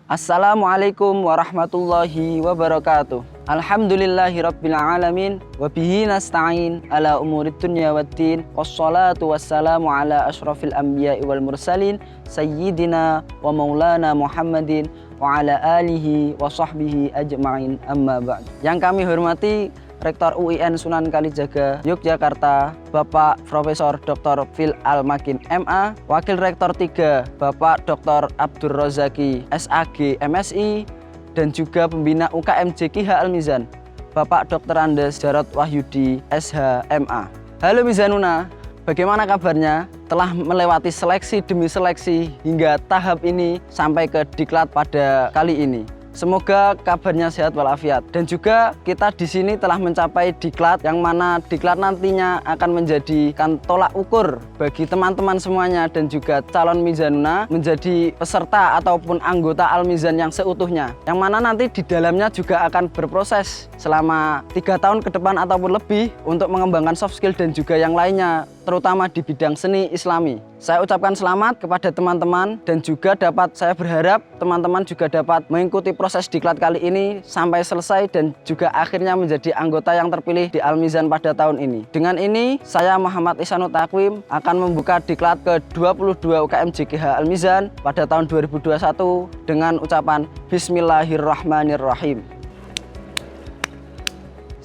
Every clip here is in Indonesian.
Assalamualaikum warahmatullahi wabarakatuh. Alhamdulillahirabbil alamin wa bihi nasta'in ala umurid dunya waddin. Wassalatu wassalamu ala asyrafil anbiya'i wal mursalin sayyidina wa maulana Muhammadin wa ala alihi wa sahbihi ajma'in, amma ba'd. Yang kami hormati Rektor UIN Sunan Kalijaga Yogyakarta, Bapak Profesor Dr. Fil Al-Makin MA, Wakil Rektor 3 Bapak Dr. Abdur Rozaki SAG MSI, dan juga pembina UKM JKH Al-Mizan Bapak Dr. Andes Jarod Wahyudi SH MA. Halo Mizanuna, bagaimana kabarnya? Telah melewati seleksi demi seleksi hingga tahap ini sampai ke diklat pada kali ini. Semoga kabarnya sehat walafiat, dan juga kita di sini telah mencapai diklat yang mana diklat nantinya akan menjadikan tolak ukur bagi teman-teman semuanya dan juga calon Mizanuna menjadi peserta ataupun anggota Al-Mizan yang seutuhnya, yang mana nanti di dalamnya juga akan berproses selama 3 tahun ke depan ataupun lebih untuk mengembangkan soft skill dan juga yang lainnya, terutama di bidang seni Islami. Saya ucapkan selamat kepada teman-teman, dan juga saya berharap teman-teman juga dapat mengikuti proses diklat kali ini sampai selesai dan juga akhirnya menjadi anggota yang terpilih di Al-Mizan pada tahun ini. Dengan ini, saya Muhammad Ihsanul Takwim akan membuka diklat ke-22 UKM JKH Al-Mizan pada tahun 2021 dengan ucapan Bismillahirrahmanirrahim.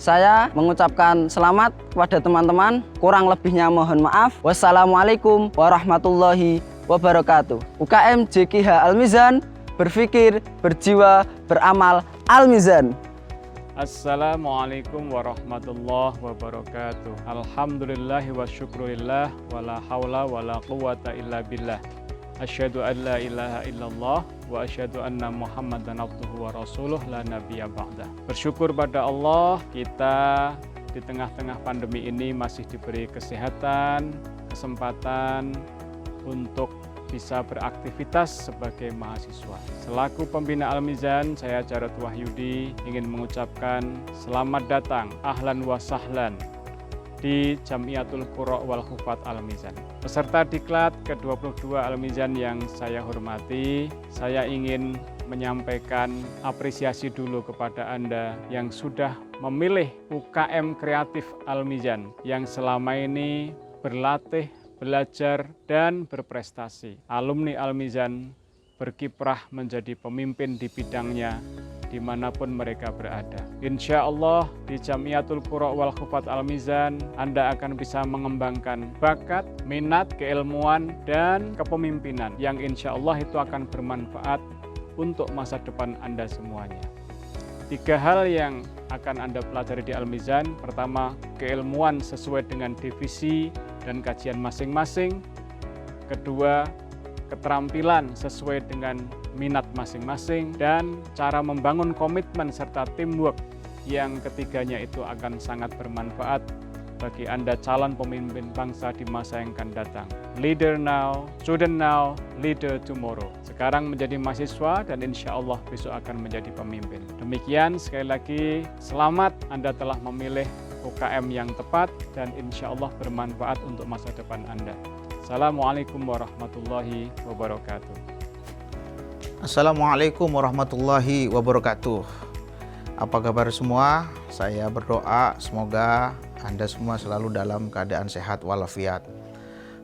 Saya mengucapkan selamat kepada teman-teman, kurang lebihnya mohon maaf. Wassalamualaikum warahmatullahi wabarakatuh. UKM JKH Al-Mizan, berpikir, berjiwa, beramal Al-Mizan. Assalamualaikum warahmatullahi wabarakatuh. Alhamdulillahi wa syukurillah, wa la hawla wa la quwata illa billah. Asyhadu an la ilaha illallah wa asyhadu anna Muhammadan abduhu wa rasuluh la nabiyya ba'dah. Bersyukur pada Allah, kita di tengah-tengah pandemi ini masih diberi kesehatan, kesempatan untuk bisa beraktivitas sebagai mahasiswa. Selaku pembina Al-Mizan, saya Jarod Wahyudi ingin mengucapkan selamat datang, ahlan wa sahlan di Jamiatul Qurra wal Hufat Al-Mizan. Peserta diklat ke-22 Al-Mizan yang saya hormati, saya ingin menyampaikan apresiasi dulu kepada Anda yang sudah memilih UKM Kreatif Al-Mizan yang selama ini berlatih, belajar, dan berprestasi. Alumni Al-Mizan berkiprah menjadi pemimpin di bidangnya dimanapun mereka berada. Insya Allah di Jamiatul Qurra wal Hufat Al-Mizan Anda akan bisa mengembangkan bakat, minat, keilmuan, dan kepemimpinan yang insya Allah itu akan bermanfaat untuk masa depan Anda semuanya. 3 hal yang akan Anda pelajari di Al-Mizan. Pertama, keilmuan sesuai dengan divisi dan kajian masing-masing. Kedua, keterampilan sesuai dengan minat masing-masing, dan cara membangun komitmen serta teamwork yang ketiganya itu akan sangat bermanfaat bagi Anda calon pemimpin bangsa di masa yang akan datang. Leader now, student now, leader tomorrow. Sekarang menjadi mahasiswa dan insya Allah besok akan menjadi pemimpin. Demikian, sekali lagi selamat, Anda telah memilih UKM yang tepat dan insya Allah bermanfaat untuk masa depan Anda. Assalamualaikum warahmatullahi wabarakatuh. Assalamualaikum warahmatullahi wabarakatuh. Apa kabar semua? Saya berdoa semoga Anda semua selalu dalam keadaan sehat walafiat.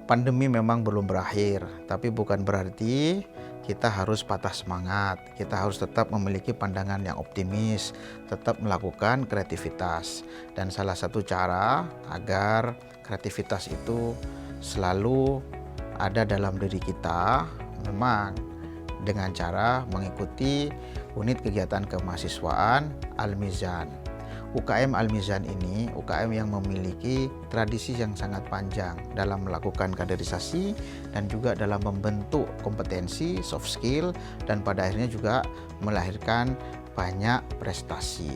Pandemi memang belum berakhir, tapi bukan berarti kita harus patah semangat. Kita harus tetap memiliki pandangan yang optimis, tetap melakukan kreativitas. Dan salah satu cara agar kreativitas itu selalu ada dalam diri kita memang dengan cara mengikuti unit kegiatan kemahasiswaan Al-Mizan. UKM Al-Mizan ini UKM yang memiliki tradisi yang sangat panjang dalam melakukan kaderisasi dan juga dalam membentuk kompetensi, soft skill, dan pada akhirnya juga melahirkan banyak prestasi.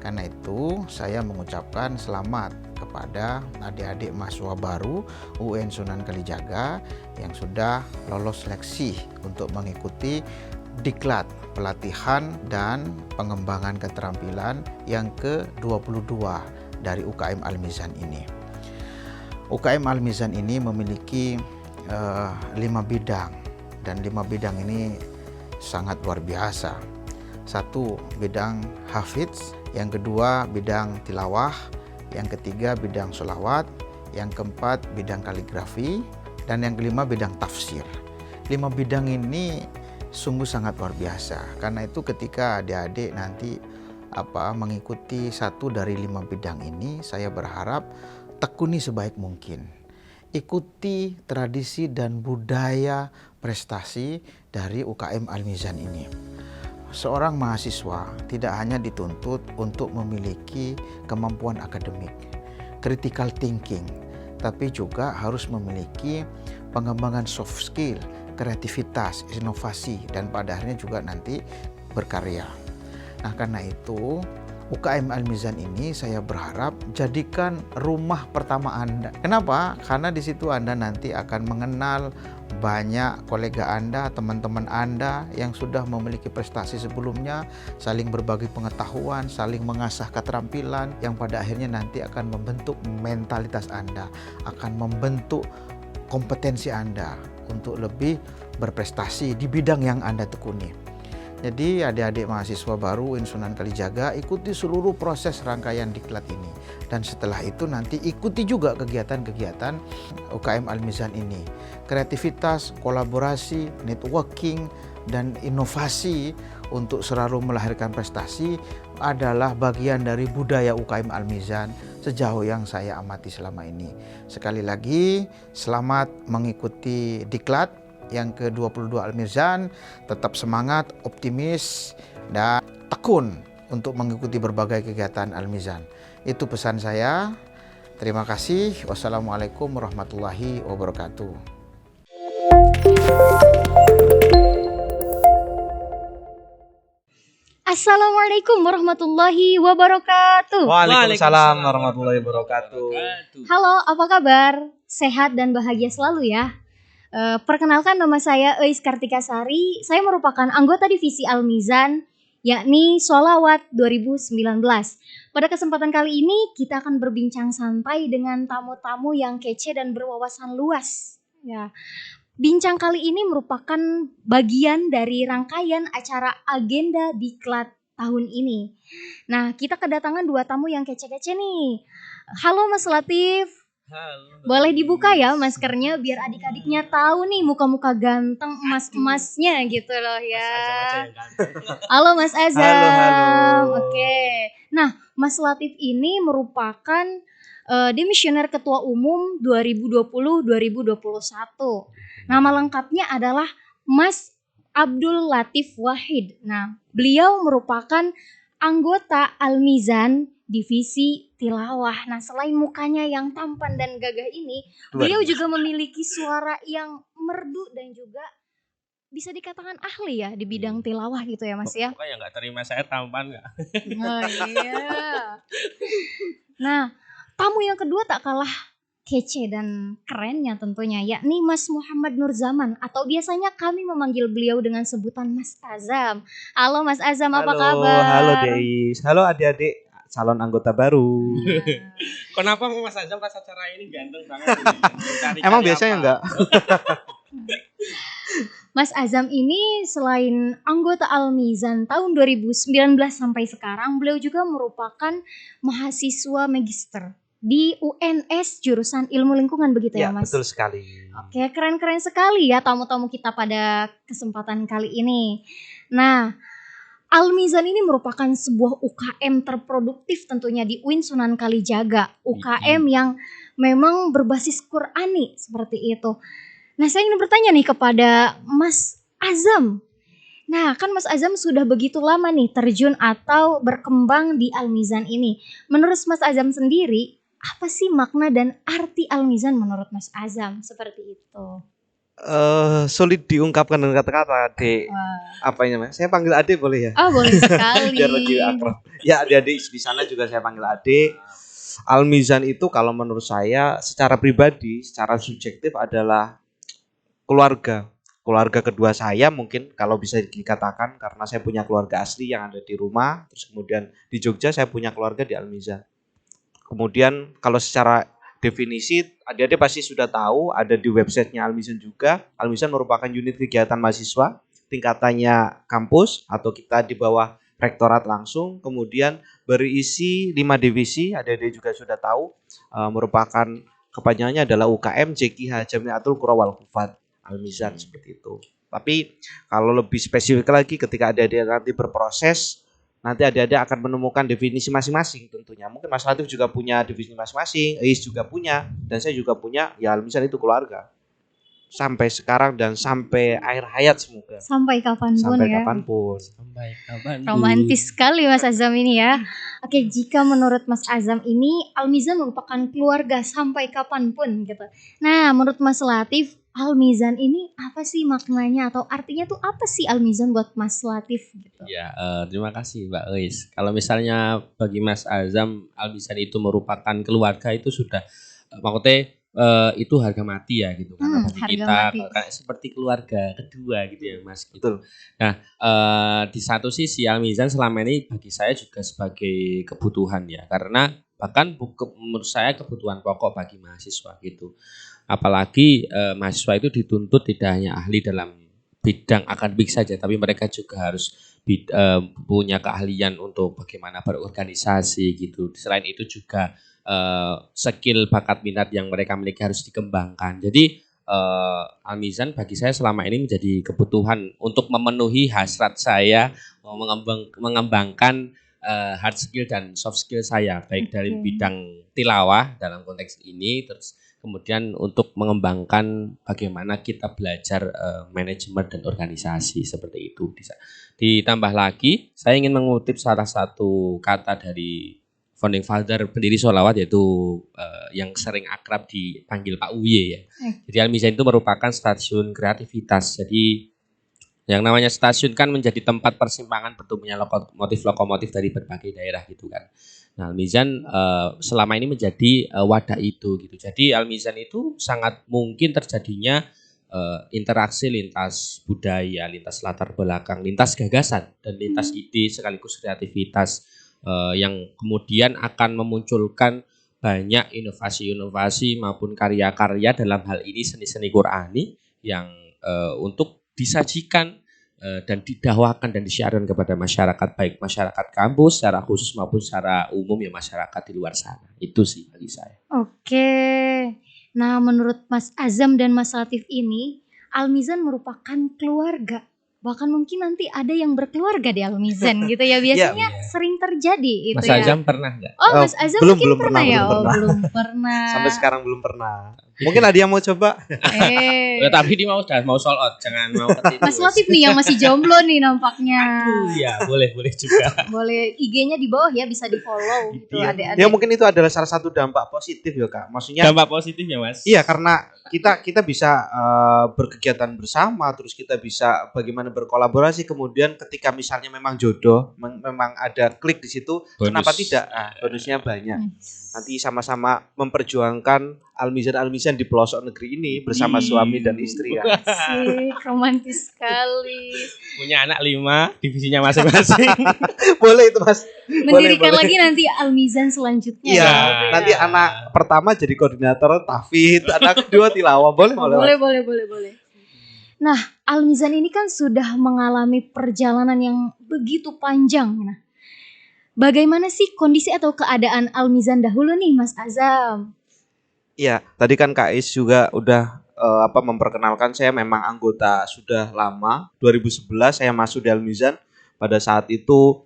Karena itu saya mengucapkan selamat kepada adik-adik mahasiswa baru UIN Sunan Kalijaga yang sudah lolos seleksi untuk mengikuti diklat pelatihan dan pengembangan keterampilan yang ke-22 dari UKM Al-Mizan ini. UKM Al-Mizan ini memiliki 5 bidang, dan 5 bidang ini sangat luar biasa. Satu, bidang hafidz, yang kedua bidang tilawah, yang ketiga bidang sholawat, yang keempat bidang kaligrafi, dan yang kelima bidang tafsir. 5 bidang ini sungguh sangat luar biasa. Karena itu ketika adik-adik nanti mengikuti satu dari 5 bidang ini, saya berharap tekuni sebaik mungkin. Ikuti tradisi dan budaya prestasi dari UKM Al-Mizan ini. Seorang mahasiswa tidak hanya dituntut untuk memiliki kemampuan akademik, critical thinking, tapi juga harus memiliki pengembangan soft skill, kreativitas, inovasi, dan pada akhirnya juga nanti berkarya. Nah, karena itu UKM Al-Mizan ini saya berharap jadikan rumah pertama Anda. Kenapa? Karena di situ Anda nanti akan mengenal banyak kolega Anda, teman-teman Anda yang sudah memiliki prestasi sebelumnya, saling berbagi pengetahuan, saling mengasah keterampilan yang pada akhirnya nanti akan membentuk mentalitas Anda, akan membentuk kompetensi Anda untuk lebih berprestasi di bidang yang Anda tekuni. Jadi adik-adik mahasiswa baru UIN Sunan Kalijaga, ikuti seluruh proses rangkaian diklat ini. Dan setelah itu nanti ikuti juga kegiatan-kegiatan UKM Al-Mizan ini. Kreativitas, kolaborasi, networking, dan inovasi untuk selalu melahirkan prestasi adalah bagian dari budaya UKM Al-Mizan sejauh yang saya amati selama ini. Sekali lagi, selamat mengikuti diklat yang ke-22 Al-Mizan, tetap semangat, optimis, dan tekun untuk mengikuti berbagai kegiatan Al-Mizan. Itu pesan saya. Terima kasih. Wassalamualaikum warahmatullahi wabarakatuh. Assalamualaikum warahmatullahi wabarakatuh. Waalaikumsalam warahmatullahi wabarakatuh. Halo, apa kabar? Sehat dan bahagia selalu ya. Perkenalkan, nama saya Eis Kartikasari. Saya merupakan anggota divisi Al-Mizan, yakni Sholawat 2019. Pada kesempatan kali ini kita akan berbincang santai dengan tamu-tamu yang kece dan berwawasan luas. Ya. Bincang kali ini merupakan bagian dari rangkaian acara agenda diklat tahun ini. Nah, kita kedatangan 2 tamu yang kece-kece nih. Halo Mas Latif. Halo. Boleh dibuka ya maskernya biar adik-adiknya tahu nih muka-muka ganteng emas-emasnya gitu loh ya. Halo Mas Azam. Halo. Oke. Nah, Mas Latif ini merupakan Demisioner Ketua Umum 2020-2021. Nama lengkapnya adalah Mas Abdul Latif Wahid. Nah, beliau merupakan anggota Al-Mizan divisi tilawah. Nah, selain mukanya yang tampan dan gagah ini, beliau juga memiliki suara yang merdu dan juga bisa dikatakan ahli ya di bidang tilawah gitu ya Mas ya. Pokoknya nggak terima saya tampan nggak? Oh iya. Nah, tamu yang kedua tak kalah kece dan kerennya tentunya, yakni Mas Muhammad Nurzaman, atau biasanya kami memanggil beliau dengan sebutan Mas Azam. Halo Mas Azam, apa kabar? Halo Deis, halo adik-adik calon anggota baru. Kenapa Mas Azam pas acara ini ganteng banget? Emang biasanya enggak? Mas Azam ini selain anggota Al-Mizan tahun 2019 sampai sekarang, beliau juga merupakan mahasiswa magister di UNS jurusan Ilmu Lingkungan, begitu ya Mas? Betul sekali. Oke, keren-keren sekali ya tamu-tamu kita pada kesempatan kali ini. Nah, Al-Mizan ini merupakan sebuah UKM terproduktif tentunya di UIN Sunan Kalijaga. UKM yang memang berbasis Qur'ani seperti itu. Nah, saya ingin bertanya nih kepada Mas Azam. Nah, kan Mas Azam sudah begitu lama nih terjun atau berkembang di Al-Mizan ini. Menurut Mas Azam sendiri, apa sih makna dan arti Al-Mizan menurut Mas Azam? Seperti itu. Sulit diungkapkan dengan kata-kata, Dek. Apa ini Mas? Saya panggil Adik boleh ya? Oh, boleh sekali. Biar lebih akrab. Ya, adik-adik di sana juga saya panggil Adik. Al-Mizan itu kalau menurut saya secara pribadi, secara subjektif adalah keluarga. Keluarga kedua saya mungkin kalau bisa dikatakan, karena saya punya keluarga asli yang ada di rumah, terus kemudian di Jogja saya punya keluarga di Al-Mizan. Kemudian kalau secara definisi, adik-adik pasti sudah tahu, ada di websitenya Al-Mizan juga. Al-Mizan merupakan unit kegiatan mahasiswa tingkatannya kampus atau kita di bawah rektorat langsung, kemudian berisi 5 divisi, adik-adik juga sudah tahu, merupakan kepanjangannya adalah UKM, JKH, Jamiatul Qura wal Hufat, Al-Mizan seperti itu. Tapi kalau lebih spesifik lagi ketika adik-adik nanti berproses, nanti adik-adik akan menemukan definisi masing-masing tentunya. Mungkin Mas Latif juga punya definisi masing-masing, Ais juga punya, dan saya juga punya, ya Al-Mizan itu keluarga. Sampai sekarang dan sampai akhir hayat semoga. Sampai kapanpun Sampai ya. kapanpun. Sampai kapan? Romantis sekali Mas Azam ini ya. Oke, jika menurut Mas Azam ini Al-Mizan merupakan keluarga sampai kapanpun gitu. Nah, menurut Mas Latif, Al-Mizan ini apa sih maknanya atau artinya tuh apa sih Al-Mizan buat Mas Latif gitu? Ya, terima kasih Mbak Eis. Kalau misalnya bagi Mas Azam, Al-Mizan itu merupakan keluarga itu sudah maksudnya itu harga mati ya gitu karena bagi harga kita mati. kayak seperti keluarga kedua gitu ya Mas gitu. Betul. Nah, di satu sisi Al-Mizan selama ini bagi saya juga sebagai kebutuhan ya karena bahkan menurut saya kebutuhan pokok bagi mahasiswa gitu. Apalagi mahasiswa itu dituntut tidak hanya ahli dalam bidang akademik saja, tapi mereka juga harus punya keahlian untuk bagaimana berorganisasi gitu. Selain itu juga skill bakat minat yang mereka miliki harus dikembangkan. Jadi Al-Mizan bagi saya selama ini menjadi kebutuhan untuk memenuhi hasrat saya mengembangkan hard skill dan soft skill saya baik dari bidang tilawah dalam konteks ini terus kemudian untuk mengembangkan bagaimana kita belajar manajemen dan organisasi seperti itu. Ditambah lagi saya ingin mengutip salah satu kata dari founding father pendiri Sholawat yaitu yang sering akrab dipanggil Pak Uye ya. Jadi Al-Mizan itu merupakan stasiun kreativitas. Jadi yang namanya stasiun kan menjadi tempat persimpangan bertumbuhnya lokomotif dari berbagai daerah gitu kan. Nah, Al-Mizan selama ini menjadi wadah itu gitu. Jadi Al-Mizan itu sangat mungkin terjadinya interaksi lintas budaya, lintas latar belakang, lintas gagasan dan lintas ide sekaligus kreativitas yang kemudian akan memunculkan banyak inovasi-inovasi maupun karya-karya dalam hal ini seni-seni Qur'ani yang untuk disajikan dan didakwakan dan disiarkan kepada masyarakat baik masyarakat kampus secara khusus maupun secara umum ya masyarakat di luar sana. Itu sih bagi saya. Oke. Nah, menurut Mas Azam dan Mas Latif ini, Al-Mizan merupakan keluarga. Bahkan mungkin nanti ada yang berkeluarga di Al-Mizan gitu ya. Biasanya sering terjadi itu Mas ya. Azam pernah nggak? Oh, Mas Azam belum mungkin pernah ya? belum pernah. Belum pernah. Sampai sekarang belum pernah. Mungkin ada yang mau coba. Tapi dia mau sold out, jangan mau ketipu. Mas Latif nih yang masih jomblo nih nampaknya. Iya, boleh juga. Boleh IG-nya di bawah ya, bisa di-follow gitu adik-adik. Ya mungkin itu adalah salah satu dampak positif ya Kak. Maksudnya Dampak positifnya Mas. iya karena kita bisa berkegiatan bersama, terus kita bisa bagaimana berkolaborasi. Kemudian ketika misalnya memang jodoh, memang ada klik di situ, kenapa tidak? Bonusnya banyak. Nanti sama-sama memperjuangkan Al-Mizan di pelosok negeri ini bersama suami dan istri ya. Asik, romantis sekali. Punya anak 5, divisinya masing-masing. Boleh itu Mas. Mendirikan boleh. lagi nanti Al-Mizan selanjutnya. Iya, ya. nanti anak pertama jadi koordinator tahfidz, anak kedua tilawah. Boleh. Boleh. Nah, Al-Mizan ini kan sudah mengalami perjalanan yang begitu panjang. Nah, bagaimana sih kondisi atau keadaan Al-Mizan dahulu nih Mas Azam? Iya, tadi kan Kak Is juga udah memperkenalkan saya memang anggota sudah lama. 2011 saya masuk di Al-Mizan. Pada saat itu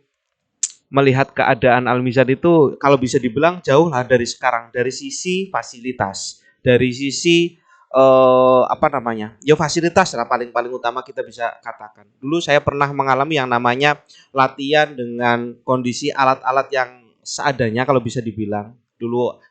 melihat keadaan Al-Mizan itu kalau bisa dibilang jauh lah dari sekarang, dari sisi fasilitas, dari sisi fasilitas lah paling utama kita bisa katakan. Dulu saya pernah mengalami yang namanya latihan dengan kondisi alat-alat yang seadanya kalau bisa dibilang. Dulu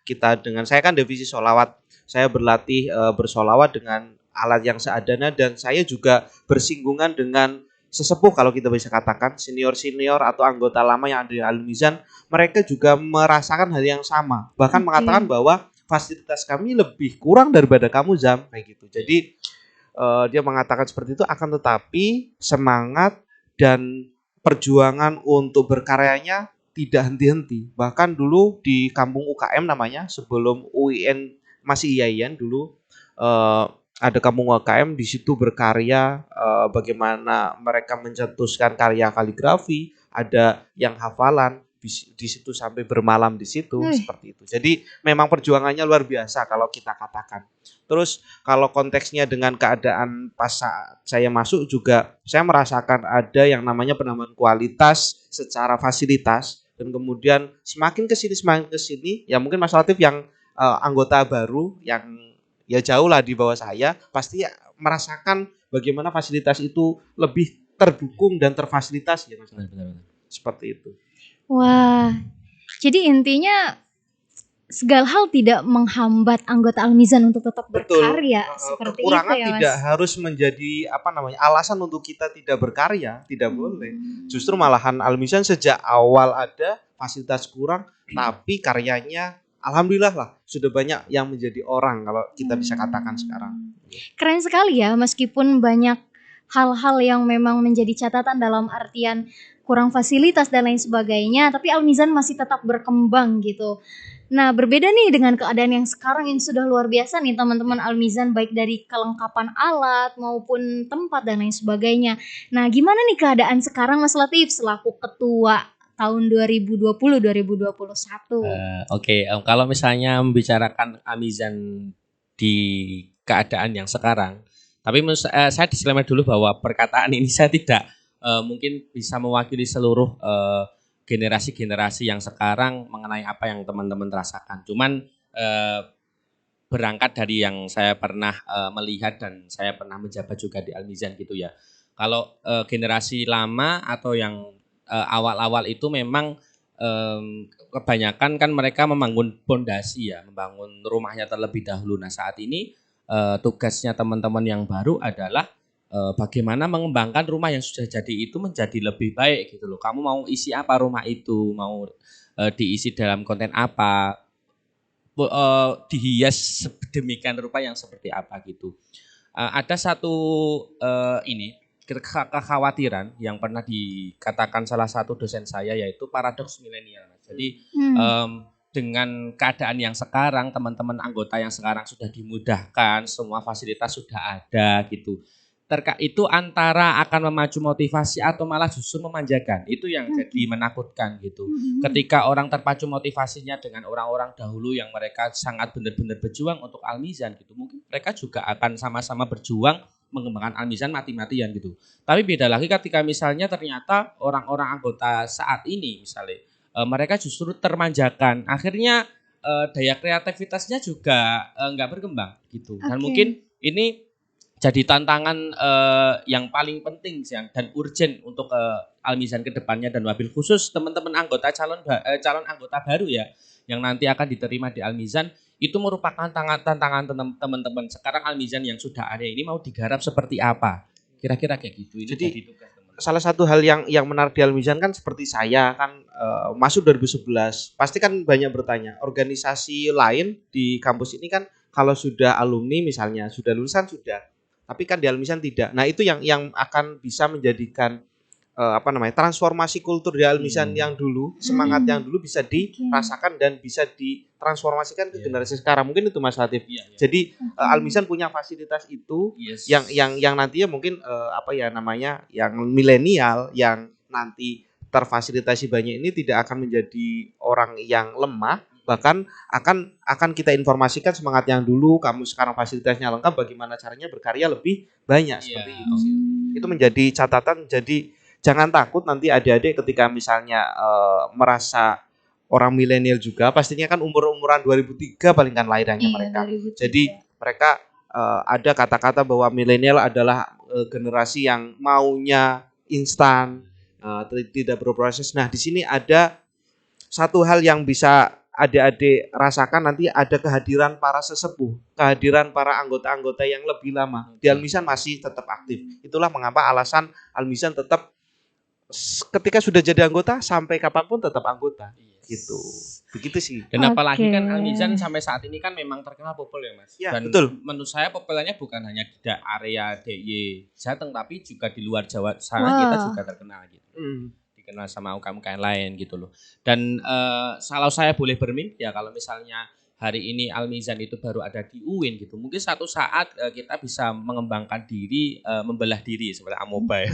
saya kan divisi sholawat, saya berlatih bersolawat dengan alat yang seadanya dan saya juga bersinggungan dengan sesepuh kalau kita bisa katakan senior atau anggota lama yang ada di Al-Mizan, mereka juga merasakan hal yang sama, bahkan mengatakan bahwa fasilitas kami lebih kurang daripada kamu Zam kayak gitu. Jadi dia mengatakan seperti itu, akan tetapi semangat dan perjuangan untuk berkaryanya tidak henti-henti. Bahkan dulu di kampung UKM namanya sebelum UIN masih IAIN dulu ada kampung UKM di situ berkarya, bagaimana mereka mencetuskan karya kaligrafi, ada yang hafalan di situ sampai bermalam di situ seperti itu. Jadi memang perjuangannya luar biasa kalau kita katakan. Terus kalau konteksnya dengan keadaan pas saat saya masuk juga saya merasakan ada yang namanya penambahan kualitas secara fasilitas, dan kemudian semakin ke sini ya mungkin Mas Latif yang anggota baru yang ya jauh lah di bawah saya pasti merasakan bagaimana fasilitas itu lebih terdukung dan terfasilitasi ya Mas. Benar. Seperti itu. Wah, jadi intinya segala hal tidak menghambat anggota Almizan untuk tetap Betul. berkarya seperti itu Kekurangan ya Mas. tidak harus menjadi alasan untuk kita tidak berkarya, tidak boleh. Justru malahan Almizan sejak awal ada fasilitas kurang, tapi karyanya alhamdulillah lah sudah banyak yang menjadi orang kalau kita bisa katakan sekarang. Keren sekali ya, meskipun banyak hal-hal yang memang menjadi catatan dalam artian kurang fasilitas dan lain sebagainya, tapi Almizan masih tetap berkembang gitu. Nah, berbeda nih dengan keadaan yang sekarang yang sudah luar biasa nih teman-teman Almizan, baik dari kelengkapan alat maupun tempat dan lain sebagainya. Nah, gimana nih keadaan sekarang Mas Latif selaku ketua tahun 2020-2021? Oke, kalau misalnya membicarakan Almizan di keadaan yang sekarang, tapi saya disclaimer dulu bahwa perkataan ini saya tidak mungkin bisa mewakili seluruh generasi-generasi yang sekarang mengenai apa yang teman-teman rasakan. Cuman berangkat dari yang saya pernah melihat dan saya pernah menjabat juga di Almizan gitu ya. Kalau generasi lama atau yang awal-awal itu memang kebanyakan kan mereka membangun pondasi ya, membangun rumahnya terlebih dahulu. Nah saat ini tugasnya teman-teman yang baru adalah bagaimana mengembangkan rumah yang sudah jadi itu menjadi lebih baik gitu loh. Kamu mau isi apa rumah itu, mau diisi dalam konten apa, dihias sedemikian rupa yang seperti apa gitu. Ada satu kekhawatiran yang pernah dikatakan salah satu dosen saya, yaitu paradoks milenial. Jadi dengan keadaan yang sekarang, teman-teman anggota yang sekarang sudah dimudahkan, semua fasilitas sudah ada gitu. Itu antara akan memacu motivasi atau malah justru memanjakan. Itu yang jadi menakutkan gitu. Ketika orang terpacu motivasinya dengan orang-orang dahulu yang mereka sangat benar-benar berjuang untuk Almizan gitu, mungkin mereka juga akan sama-sama berjuang mengembangkan Almizan mati-matian gitu. Tapi beda lagi ketika misalnya ternyata orang-orang anggota saat ini misalnya mereka justru termanjakan, akhirnya daya kreativitasnya juga nggak berkembang gitu. Dan mungkin ini jadi tantangan yang paling penting dan urgent untuk Almizan ke depannya, dan wabil khusus teman-teman anggota calon anggota baru ya yang nanti akan diterima di Almizan. Itu merupakan tantangan teman-teman. Sekarang Almizan yang sudah ada ini mau digarap seperti apa? Kira-kira kayak gitu. Ini jadi tugas teman-teman. Salah satu hal yang menarik di Almizan kan seperti saya kan masuk 2011. Pasti kan banyak bertanya, organisasi lain di kampus ini kan kalau sudah alumni misalnya, sudah lulusan sudah. Tapi kan di Almizan tidak. Nah, itu yang akan bisa menjadikan transformasi kultur di Almizan yang dulu, semangat yang dulu bisa dirasakan dan bisa ditransformasikan ke generasi sekarang. Mungkin itu Mas Latif. Jadi Almizan punya fasilitas itu yang nantinya mungkin yang milenial yang nanti terfasilitasi banyak ini tidak akan menjadi orang yang lemah. Bahkan akan kita informasikan semangat yang dulu, kamu sekarang fasilitasnya lengkap, bagaimana caranya berkarya lebih banyak seperti itu. Itu menjadi catatan. Jadi jangan takut nanti adik-adik ketika misalnya merasa orang milenial juga, pastinya kan umuran 2003 paling kan lahirannya mereka. 2003. Jadi mereka ada kata-kata bahwa milenial adalah generasi yang maunya instan, tidak berproses. Nah, di sini ada satu hal yang bisa adik-adik rasakan, nanti ada kehadiran para sesepuh, kehadiran para anggota-anggota yang lebih lama. Di Almizan masih tetap aktif. Itulah mengapa alasan Almizan tetap ketika sudah jadi anggota sampai kapanpun tetap anggota. Gitu. Begitu sih. Dan apalagi kan Almizan sampai saat ini kan memang terkenal populer ya Mas. Ya, dan betul. Menurut saya populernya bukan hanya di area DIY Jateng, tapi juga di luar Jawa sana kita juga terkenal gitu. Dikenal sama UKM lain gitu loh. Dan kalau saya boleh bermimpi ya, kalau misalnya hari ini Al-Mizan itu baru ada di UIN gitu. Mungkin satu saat kita bisa mengembangkan diri, membelah diri seperti Amoeba ya.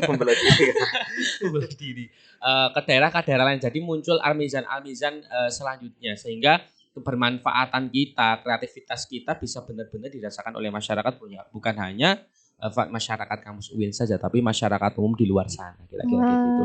Membelah diri. Membelah diri ke daerah-daerah lain. Jadi muncul Al-Mizan selanjutnya sehingga kebermanfaatan kita, kreativitas kita bisa benar-benar dirasakan oleh masyarakat, bukan hanya masyarakat kampus UIN saja, tapi masyarakat umum di luar sana, kira-kira gitu.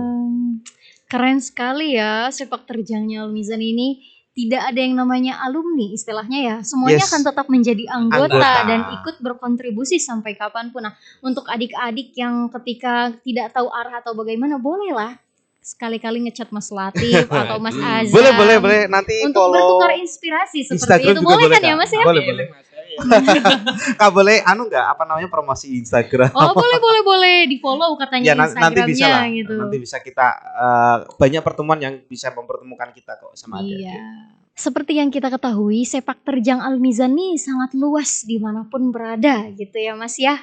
Keren sekali ya sepak terjangnya Al-Mizan ini. Tidak ada yang namanya alumni istilahnya ya. Semuanya akan tetap menjadi anggota dan ikut berkontribusi sampai kapanpun. Nah, untuk adik-adik yang ketika tidak tahu arah atau bagaimana, bolehlah sekali-kali ngechat Mas Latif atau Mas Azam. Boleh. Nanti untuk bertukar inspirasi seperti Instagram itu. juga Boleh kan Kak? ya Mas ya? Boleh. Kak boleh promosi Instagram. Oh boleh di follow katanya Ya nanti Instagramnya bisa lah. gitu. Nanti bisa kita banyak pertemuan yang bisa mempertemukan kita kok sama adik-adik. Iya. Seperti yang kita ketahui, sepak terjang Al-Mizan nih sangat luas dimanapun berada gitu ya Mas ya.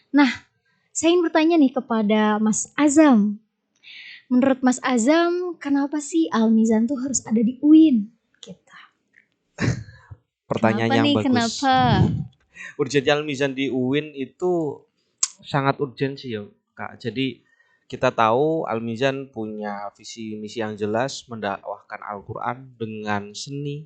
Nah, saya ingin bertanya nih kepada Mas Azam. Menurut Mas Azam, kenapa sih Al-Mizan tuh harus ada di UIN? Kita. Pertanyaan Kenapa yang nih, bagus. kenapa? Urgensi Al-Mizan di UIN itu sangat urgensi ya Kak. Jadi kita tahu Al-Mizan punya visi misi yang jelas mendakwahkan Al-Quran dengan seni,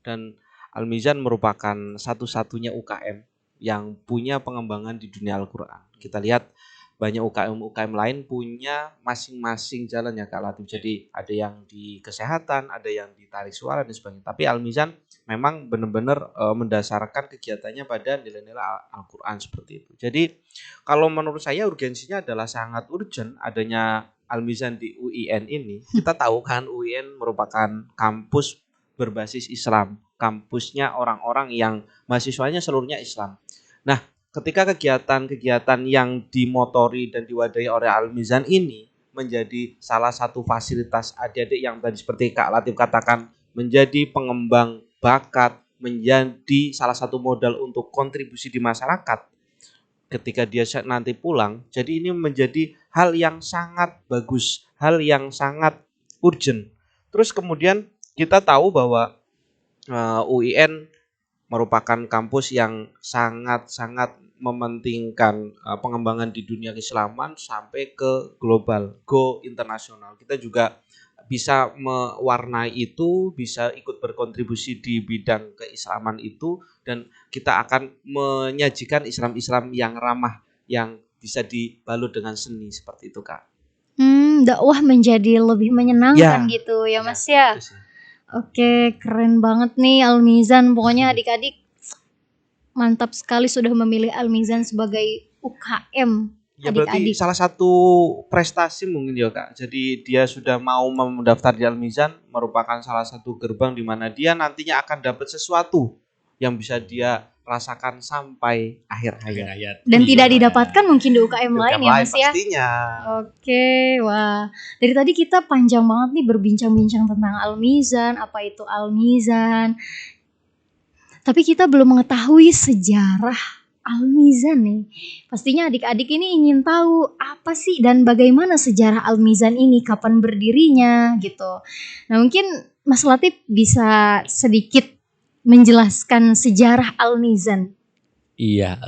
dan Al-Mizan merupakan satu-satunya UKM yang punya pengembangan di dunia Al-Quran. Kita lihat banyak UKM lain punya masing-masing jalan ya Kak Latif. Jadi ada yang di kesehatan, ada yang di tarik suara dan sebagainya. Tapi Al-Mizan memang benar-benar mendasarkan kegiatannya pada nilai-nilai Al-Quran seperti itu. Jadi kalau menurut saya urgensinya adalah sangat urgent adanya Al-Mizan di UIN ini. Kita tahu kan UIN merupakan kampus berbasis Islam. Kampusnya orang-orang yang mahasiswanya seluruhnya Islam. Nah, ketika kegiatan-kegiatan yang dimotori dan diwadahi oleh Al-Mizan ini menjadi salah satu fasilitas adik-adik yang tadi seperti Kak Latif katakan menjadi pengembang bakat, menjadi salah satu modal untuk kontribusi di masyarakat ketika dia nanti pulang. Jadi ini menjadi hal yang sangat bagus, hal yang sangat urgent. Terus kemudian kita tahu bahwa UIN merupakan kampus yang sangat-sangat mementingkan pengembangan di dunia keislaman sampai ke global, go internasional. Kita juga bisa mewarnai itu, bisa ikut berkontribusi di bidang keislaman itu, dan kita akan menyajikan Islam-Islam yang ramah, yang bisa dibalut dengan seni seperti itu Kak. Dakwah menjadi lebih menyenangkan gitu ya Mas ya. Oke, keren banget nih Al-Mizan. Pokoknya adik-adik mantap sekali sudah memilih Al-Mizan sebagai UKM. Ya berarti salah satu prestasi mungkin ya Kak. Jadi dia sudah mau mendaftar di Al-Mizan merupakan salah satu gerbang di mana dia nantinya akan dapat sesuatu yang bisa dia rasakan sampai akhir hayat. Dan tidak didapatkan mungkin di UKM lain ya Mas ya. Pastinya. Oke, wah. Dari tadi kita panjang banget nih berbincang-bincang tentang Al-Mizan, apa itu Al-Mizan. Tapi kita belum mengetahui sejarah Al-Mizan nih. Pastinya adik-adik ini ingin tahu apa sih dan bagaimana sejarah Al-Mizan ini, kapan berdirinya gitu. Nah mungkin Mas Latif bisa sedikit menjelaskan sejarah Al-Mizan. Iya,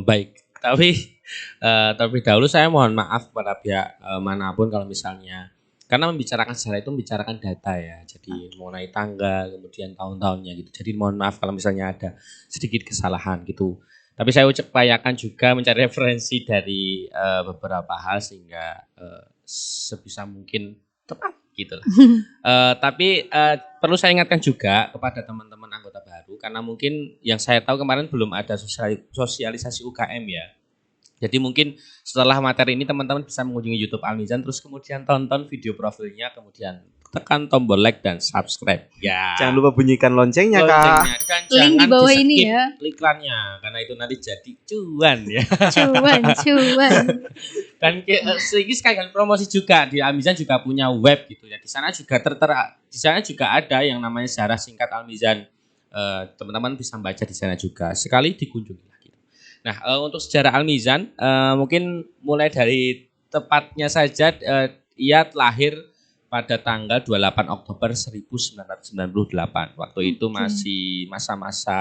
baik. Tapi dahulu saya mohon maaf kepada pihak manapun kalau misalnya, karena membicarakan sejarah itu membicarakan data ya, jadi mengenai tanggal, kemudian tahun-tahunnya gitu. Jadi mohon maaf kalau misalnya ada sedikit kesalahan gitu. Tapi saya upayakan juga mencari referensi dari beberapa hal sehingga sebisa mungkin tepat gitu lah. Tapi perlu saya ingatkan juga kepada teman-teman anggota baru, karena mungkin yang saya tahu kemarin belum ada sosialisasi UKM ya. Jadi mungkin setelah materi ini teman-teman bisa mengunjungi YouTube Al-Mizan, terus kemudian tonton video profilnya, kemudian tekan tombol like dan subscribe. Ya. Jangan lupa bunyikan loncengnya Kak. Dan Link di bawah ini ya. Iklannya, karena itu nanti jadi cuan ya. Cuan. Dan sedikit sekalian promosi juga, di Al-Mizan juga punya web gitu ya. Di sana juga di sana juga ada yang namanya sejarah singkat Al-Mizan. Teman-teman bisa baca di sana juga. Sekali dikunjungi. Nah, untuk sejarah Al-Mizan mungkin mulai dari tepatnya saja ia lahir pada tanggal 28 Oktober 1998. Waktu itu Oke. masih masa-masa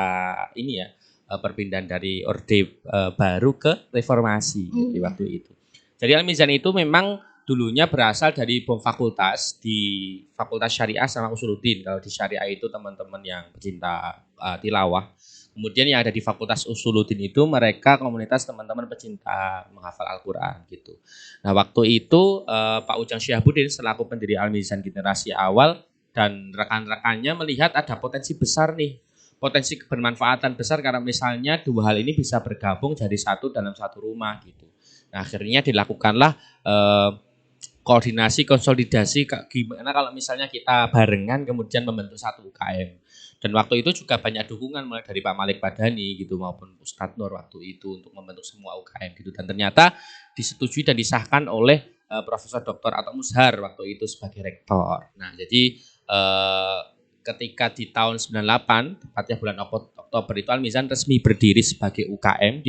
ini ya, perpindahan dari Orde Baru ke Reformasi di waktu itu. Jadi Al-Mizan itu memang dulunya berasal dari bom fakultas di Fakultas Syariah sama Usuluddin. Kalau di Syariah itu teman-teman yang pecinta tilawah. Kemudian yang ada di Fakultas Usuluddin itu mereka komunitas teman-teman pecinta menghafal Al-Quran gitu. Nah waktu itu Pak Ujang Syihabuddin selaku pendiri Al-Mizan generasi awal dan rekan-rekannya melihat ada potensi besar nih. Potensi kebermanfaatan besar karena misalnya dua hal ini bisa bergabung jadi satu dalam satu rumah gitu. Nah akhirnya dilakukanlah koordinasi, konsolidasi gimana kalau misalnya kita barengan kemudian membentuk satu UKM. Dan waktu itu juga banyak dukungan mulai dari Pak Malik Padani gitu maupun Ustadz Nur waktu itu untuk membentuk semua UKM gitu. Dan ternyata disetujui dan disahkan oleh Profesor Dr. Atok Mushar waktu itu sebagai rektor. Nah jadi ketika di tahun 98, tepatnya bulan Oktober itu Al-Mizan resmi berdiri sebagai UKM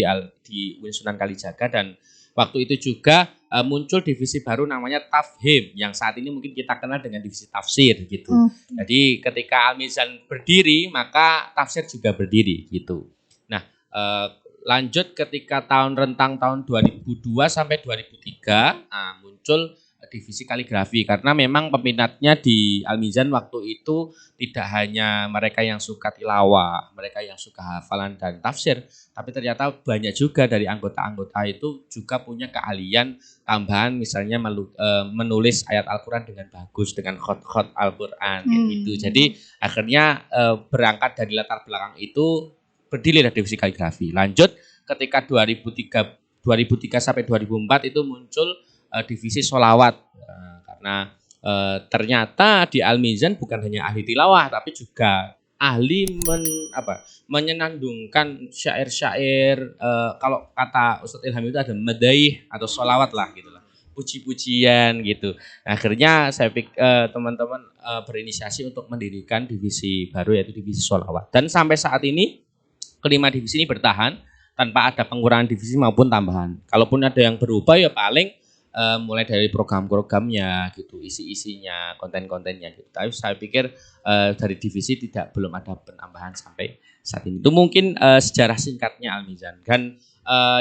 di UIN Sunan Kalijaga dan waktu itu juga muncul divisi baru namanya Tafhim yang saat ini mungkin kita kenal dengan divisi tafsir gitu. Jadi ketika Al-Mizan berdiri maka tafsir juga berdiri gitu. Nah lanjut ketika rentang tahun 2002 sampai 2003 muncul divisi kaligrafi karena memang peminatnya di Al-Mizan waktu itu tidak hanya mereka yang suka tilawah, mereka yang suka hafalan dan tafsir, tapi ternyata banyak juga dari anggota-anggota itu juga punya keahlian tambahan misalnya menulis ayat Al-Quran dengan bagus, dengan khot-khot Al-Quran gitu. Jadi akhirnya berangkat dari latar belakang itu berdirilah divisi kaligrafi. Lanjut ketika 2003 sampai 2004 itu muncul divisi sholawat karena ternyata di Al-Mizan bukan hanya ahli tilawah tapi juga ahli menyenandungkan syair-syair kalau kata Ustadz Ilham itu ada madaih atau sholawat lah gitu lah, puji-pujian gitu. Nah, akhirnya saya teman-teman berinisiasi untuk mendirikan divisi baru yaitu divisi sholawat dan sampai saat ini kelima divisi ini bertahan tanpa ada pengurangan divisi maupun tambahan. Kalaupun ada yang berubah ya paling mulai dari program-programnya gitu, isi-isinya, konten-kontennya gitu. Tapi saya pikir dari divisi belum ada penambahan sampai saat ini. Itu mungkin sejarah singkatnya Al-Mizan. Dan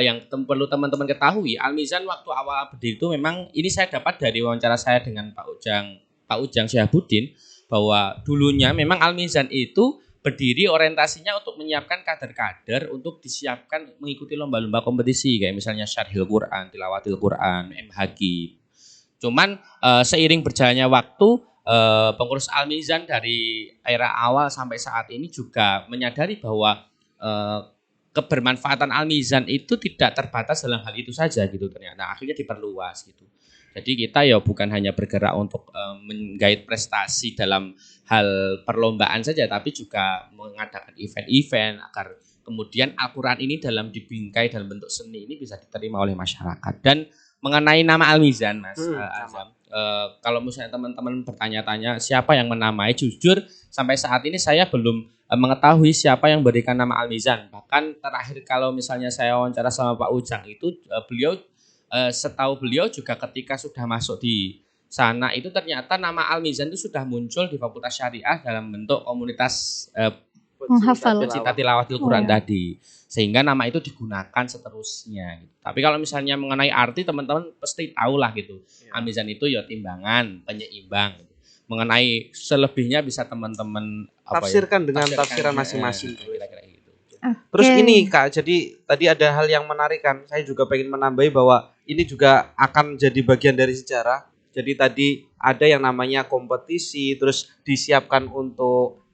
yang perlu teman-teman ketahui, Al-Mizan waktu awal berdiri itu memang ini saya dapat dari wawancara saya dengan Pak Ujang Syihabuddin bahwa dulunya memang Al-Mizan itu berdiri orientasinya untuk menyiapkan kader-kader untuk disiapkan mengikuti lomba-lomba kompetisi kayak misalnya Syarhil Quran, Tilawatil Quran, MHQ. Cuman seiring berjalannya waktu pengurus Al-Mizan dari era awal sampai saat ini juga menyadari bahwa kebermanfaatan Al-Mizan itu tidak terbatas dalam hal itu saja gitu ternyata. Akhirnya diperluas gitu. Jadi kita ya bukan hanya bergerak untuk menggait prestasi dalam hal perlombaan saja, tapi juga mengadakan event-event agar kemudian Al-Quran ini dalam dibingkai dalam bentuk seni ini bisa diterima oleh masyarakat. Dan mengenai nama Al-Mizan, Mas Azam, kalau misalnya teman-teman bertanya-tanya siapa yang menamai, jujur sampai saat ini saya belum mengetahui siapa yang berikan nama Al-Mizan. Bahkan terakhir kalau misalnya saya wawancara sama Pak Ujang itu setahu beliau juga ketika sudah masuk di sana itu ternyata nama Al-Mizan itu sudah muncul di Fakultas Syariah dalam bentuk komunitas pecinta tilawatil Quran tadi, sehingga nama itu digunakan seterusnya gitu. Tapi kalau misalnya mengenai arti teman-teman pasti tahu lah gitu. Al-Mizan itu ya timbangan, penyeimbang gitu. Mengenai selebihnya bisa teman-teman tafsirkan dengan tafsiran masing-masing. Kira-kira gitu. Terus ini Kak, jadi tadi ada hal yang menarik kan. Saya juga pengen menambahi bahwa ini juga akan jadi bagian dari sejarah. Jadi tadi ada yang namanya kompetisi, terus disiapkan untuk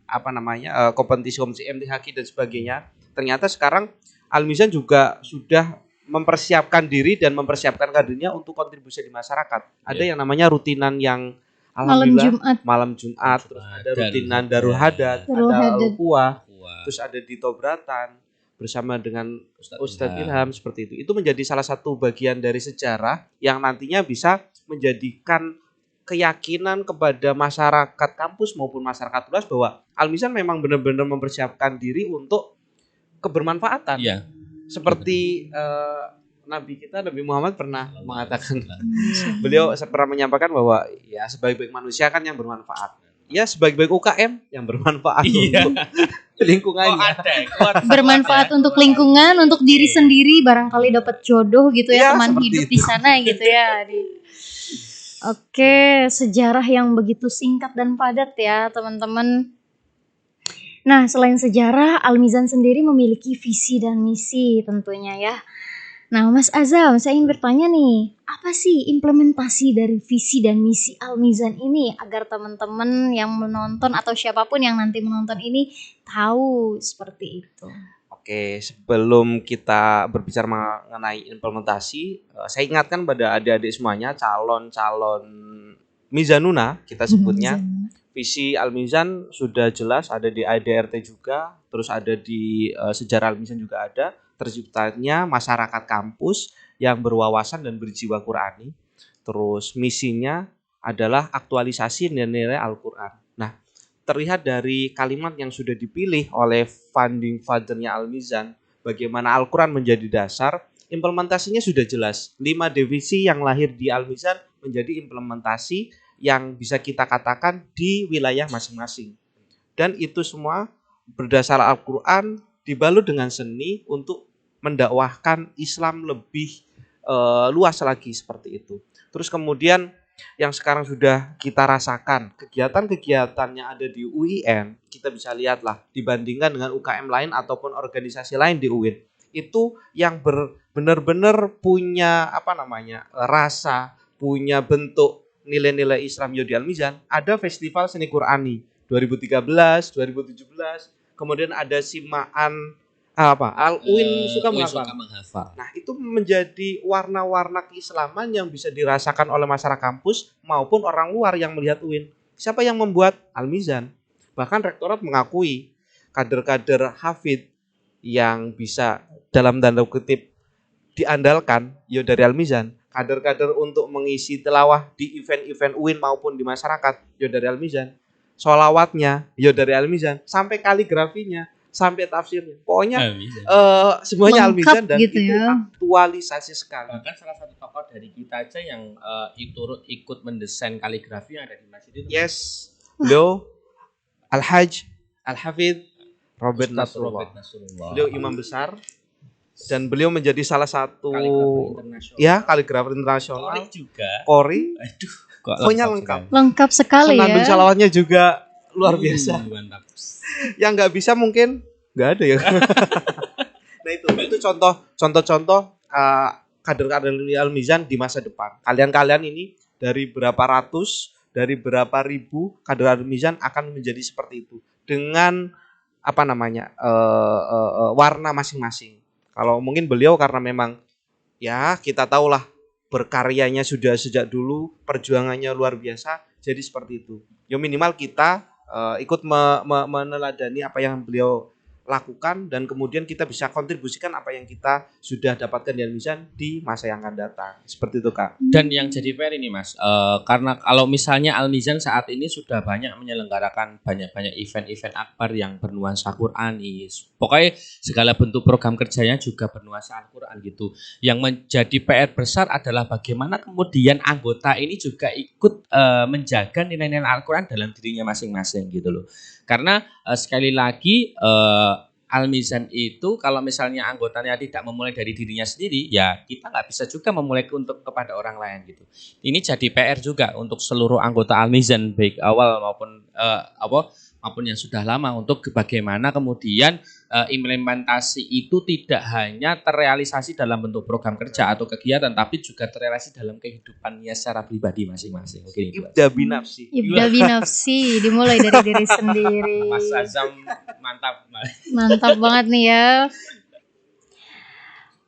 kompetisi MTHQ dan sebagainya. Ternyata sekarang Al-Mizan juga sudah mempersiapkan diri dan mempersiapkan kadernya untuk kontribusi di masyarakat. Ada yang namanya rutinan yang alhamdulillah malam Jumat, terus ada rutinan Darul Hadat, ada Al-Quwah, terus ada di Tobratan bersama dengan Ustadz Ilham seperti itu. Itu menjadi salah satu bagian dari sejarah yang nantinya bisa menjadikan keyakinan kepada masyarakat kampus maupun masyarakat luas bahwa Al-Mizan memang benar-benar mempersiapkan diri untuk kebermanfaatan. Iya. Seperti Nabi kita Nabi Muhammad pernah mengatakan, beliau pernah menyampaikan bahwa ya sebaik-baik manusia kan yang bermanfaat. Ya sebaik-baik UKM yang bermanfaat untuk lingkungannya. Bermanfaat untuk lingkungan, untuk diri sendiri, barangkali dapat jodoh gitu ya, Ya, teman seperti hidup itu. di sana gitu ya. Oke, sejarah yang begitu singkat dan padat ya teman-teman. Nah, selain sejarah, Al-Mizan sendiri memiliki visi dan misi tentunya ya. Nah, Mas Azam, saya ingin bertanya nih, apa sih implementasi dari visi dan misi Al-Mizan ini agar teman-teman yang menonton atau siapapun yang nanti menonton ini tahu seperti itu? Oke, sebelum kita berbicara mengenai implementasi, saya ingatkan pada adik-adik semuanya, calon-calon Mizanuna kita sebutnya. Visi Al-Mizan sudah jelas ada di ADRT juga, terus ada di sejarah Al-Mizan juga ada, terciptanya masyarakat kampus yang berwawasan dan berjiwa Qurani. Terus misinya adalah aktualisasi nilai-nilai Al-Quran. Nah, terlihat dari kalimat yang sudah dipilih oleh founding father-nya Al-Mizan, bagaimana Al-Quran menjadi dasar, implementasinya sudah jelas. 5 divisi yang lahir di Al-Mizan menjadi implementasi yang bisa kita katakan di wilayah masing-masing. Dan itu semua berdasar Al-Quran dibalut dengan seni untuk mendakwahkan Islam lebih luas lagi seperti itu. Terus kemudian yang sekarang sudah kita rasakan, kegiatan-kegiatan yang ada di UIN, kita bisa lihatlah dibandingkan dengan UKM lain ataupun organisasi lain di UIN. Itu yang benar-benar punya rasa, punya bentuk nilai-nilai Islam di Al-Mizan. Ada festival seni Qurani 2013, 2017, kemudian ada simaan Al-Uin suka menghafal. Nah, itu menjadi warna-warna keislaman yang bisa dirasakan oleh masyarakat kampus maupun orang luar yang melihat UIN. Siapa yang membuat? Al-Mizan. Bahkan rektorat mengakui kader-kader hafid yang bisa dalam tanda kutip diandalkan dari Al-Mizan. Kader-kader untuk mengisi tilawah di event-event UIN maupun di masyarakat dari Al-Mizan. Sholawatnya dari Al-Mizan. Sampai kaligrafinya, sampai tafsirnya. Pokoknya semuanya Lengkap Al-Mizan dan gitu itu ya. aktualisasi sekali. Bahkan salah satu tokoh dari kita aja yang ikut mendesain kaligrafi yang ada di masjid itu. Yes, beliau Al-Hajj Al-Hafidh Robert Ustaz Nasrullah. Robert Nasrullah. Beliau imam besar dan beliau menjadi salah satu Kaligrafer internasional. kaligrafer internasional. Kori juga. Kori, Aduh, kok pokoknya lengkap. Lengkap sekali Senandung ya. salawatnya juga luar biasa. Mantap. Yang nggak bisa mungkin nggak ada ya. Nah itu contoh-contoh kader-kader Al-Mizan di masa depan. Kalian ini dari berapa ratus, dari berapa ribu kader Al-Mizan akan menjadi seperti itu dengan warna masing-masing. Kalau mungkin beliau karena memang ya kita tahulah berkaryanya sudah sejak dulu, perjuangannya luar biasa, jadi seperti itu. Ya minimal kita ikut meneladani apa yang beliau lakukan dan kemudian kita bisa kontribusikan apa yang kita sudah dapatkan di Al-Mizan di masa yang akan datang. Seperti itu, Kak. Dan yang jadi fair ini Mas, karena kalau misalnya Al-Mizan saat ini sudah banyak menyelenggarakan banyak event-event akbar yang bernuansa Qur'ani. Pokoknya segala bentuk program kerjanya juga bernuansa Al-Qur'an gitu. Yang menjadi PR besar adalah bagaimana kemudian anggota ini juga ikut menjaga nilai-nilai Al-Qur'an dalam dirinya masing-masing gitu loh. Karena sekali lagi Al-Mizan itu kalau misalnya anggotanya tidak memulai dari dirinya sendiri, ya kita nggak bisa juga memulai untuk kepada orang lain gitu. Ini jadi PR juga untuk seluruh anggota Al-Mizan baik awal maupun maupun yang sudah lama untuk bagaimana kemudian implementasi itu tidak hanya terrealisasi dalam bentuk program kerja atau kegiatan, tapi juga terrealisasi dalam kehidupannya secara pribadi masing-masing. Oke, Ibda binafsi. Ibda binafsi, dimulai dari diri sendiri. Mas Azam mantap. Mantap banget nih ya.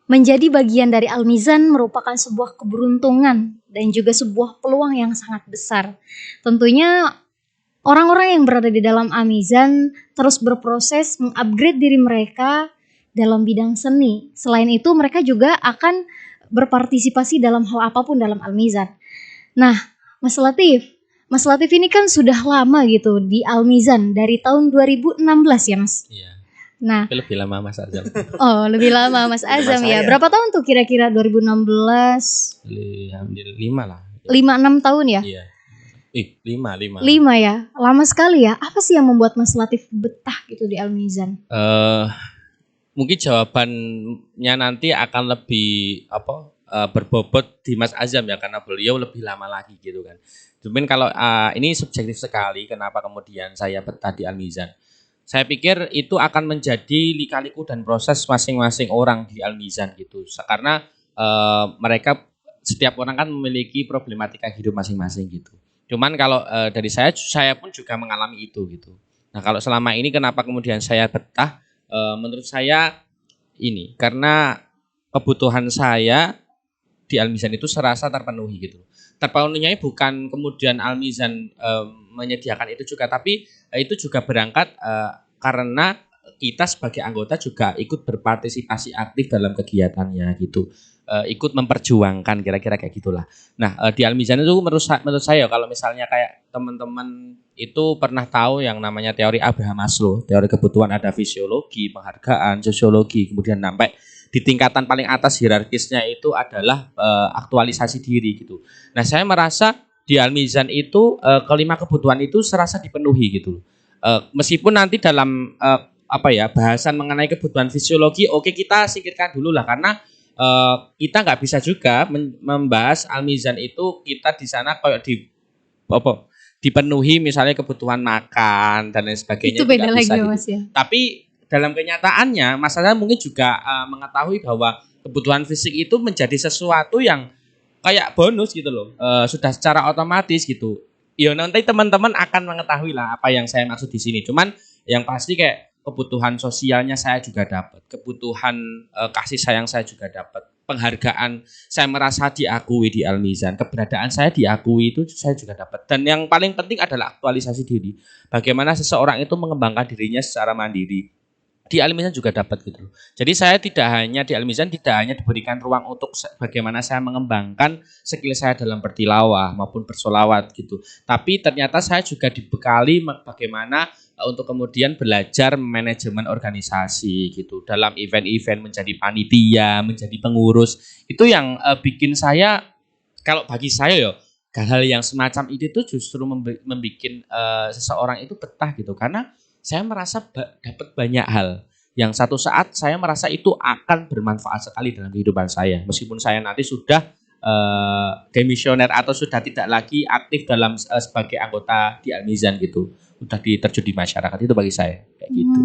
Menjadi bagian dari Al-Mizan merupakan sebuah keberuntungan dan juga sebuah peluang yang sangat besar. Tentunya orang-orang yang berada di dalam Al-Mizan terus berproses mengupgrade diri mereka dalam bidang seni. Selain itu mereka juga akan berpartisipasi dalam hal apapun dalam Al-Mizan. Nah, Mas Latif ini kan sudah lama gitu di Al-Mizan dari tahun 2016 ya Mas. Iya. Nah, Tapi lebih lama Mas Azam. oh lebih lama Mas Azam ya. saya. Berapa tahun tuh kira-kira 2016? Hampir 5 lah. 5-6 tahun ya? Iya. 5. 5 ya. Lama sekali ya. Apa sih yang membuat Mas Latif betah gitu di Al Mizan? Mungkin jawabannya nanti akan lebih berbobot di Mas Azam ya, karena beliau lebih lama lagi gitu kan. Cuman kalau ini subjektif sekali kenapa kemudian saya betah di Al Mizan. Saya pikir itu akan menjadi lika-liku dan proses masing-masing orang di Al Mizan gitu. Karena mereka setiap orang kan memiliki problematika hidup masing-masing gitu. Cuman kalau dari saya pun juga mengalami itu gitu. Nah, kalau selama ini kenapa kemudian saya betah? Menurut saya ini karena kebutuhan saya di Al Mizan itu serasa terpenuhi gitu. Terpenuhinya bukan kemudian Al Mizan menyediakan itu juga, tapi itu juga berangkat karena kita sebagai anggota juga ikut berpartisipasi aktif dalam kegiatannya gitu. Ikut memperjuangkan kira-kira kayak gitulah. Nah, di Al Mizan itu menurut saya kalau misalnya kayak teman-teman itu pernah tahu yang namanya teori Abraham Maslow, teori kebutuhan ada fisiologi, penghargaan, sosiologi, kemudian sampai di tingkatan paling atas hierarkisnya itu adalah aktualisasi diri gitu. Nah, saya merasa di Al Mizan itu kelima kebutuhan itu serasa dipenuhi gitu. Meskipun nanti dalam bahasan mengenai kebutuhan fisiologi, oke kita singkirkan dulu lah karena kita nggak bisa juga membahas Al Mizan itu kita di sana kayak dipenuhi misalnya kebutuhan makan dan lain sebagainya. Itu beda lagi gitu. Mas ya. Tapi dalam kenyataannya masalah mungkin juga mengetahui bahwa kebutuhan fisik itu menjadi sesuatu yang kayak bonus gitu loh. Sudah secara otomatis gitu. Ya nanti teman-teman akan mengetahui lah apa yang saya maksud di sini. Cuman yang pasti kayak kebutuhan sosialnya saya juga dapat, kebutuhan kasih sayang saya juga dapat, penghargaan saya merasa diakui di Al Mizan, keberadaan saya diakui itu saya juga dapat. Dan yang paling penting adalah aktualisasi diri. Bagaimana seseorang itu mengembangkan dirinya secara mandiri. Di Al Mizan juga dapat gitu loh. Jadi saya tidak hanya di Al Mizan tidak hanya diberikan ruang untuk bagaimana saya mengembangkan skill saya dalam bertilawah maupun bersolawat gitu. Tapi ternyata saya juga dibekali bagaimana untuk kemudian belajar manajemen organisasi gitu. Dalam event-event menjadi panitia, menjadi pengurus. Itu yang bikin saya, kalau bagi saya ya, hal yang semacam itu tuh justru membuat seseorang itu betah gitu. Karena saya merasa dapat banyak hal yang satu saat saya merasa itu akan bermanfaat sekali dalam kehidupan saya. Meskipun saya nanti sudah demisioner atau sudah tidak lagi aktif dalam sebagai anggota di Al Mizan gitu. Udah terjun di masyarakat, itu bagi saya kayak gitu.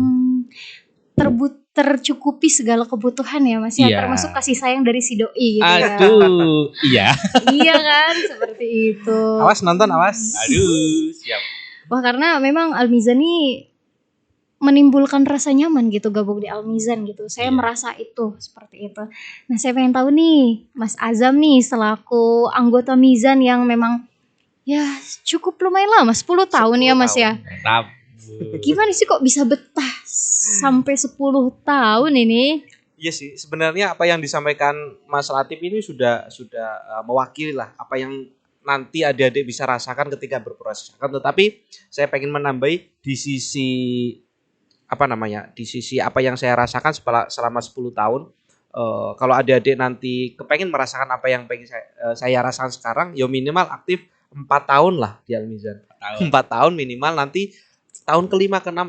Tercukupi segala kebutuhan ya Mas ya, Iya. termasuk kasih sayang dari si doi gitu ya. Aduh, iya. Iya kan, seperti itu. Awas nonton, awas. Aduh, siap. Wah, karena memang Al Mizan ini menimbulkan rasa nyaman gitu gabung di Al Mizan gitu. Saya Iya. merasa itu seperti itu. Nah, saya pengen tahu nih, Mas Azam nih selaku anggota Mizan yang memang ya cukup lumayan lama, 10 tahun ya Mas ya. Mantap. Gimana sih kok bisa betah sampai 10 tahun ini? Iya sih, sebenarnya apa yang disampaikan Mas Latif ini sudah mewakili lah apa yang nanti adik-adik bisa rasakan ketika berproses. Tetapi saya pengen menambahi di sisi apa yang saya rasakan selama 10 tahun. Kalau adik-adik nanti kepengen merasakan apa yang pengen saya rasakan sekarang, ya minimal aktif 4 tahun lah di Al Mizan. 4 tahun minimal, nanti tahun ke-5 ke-6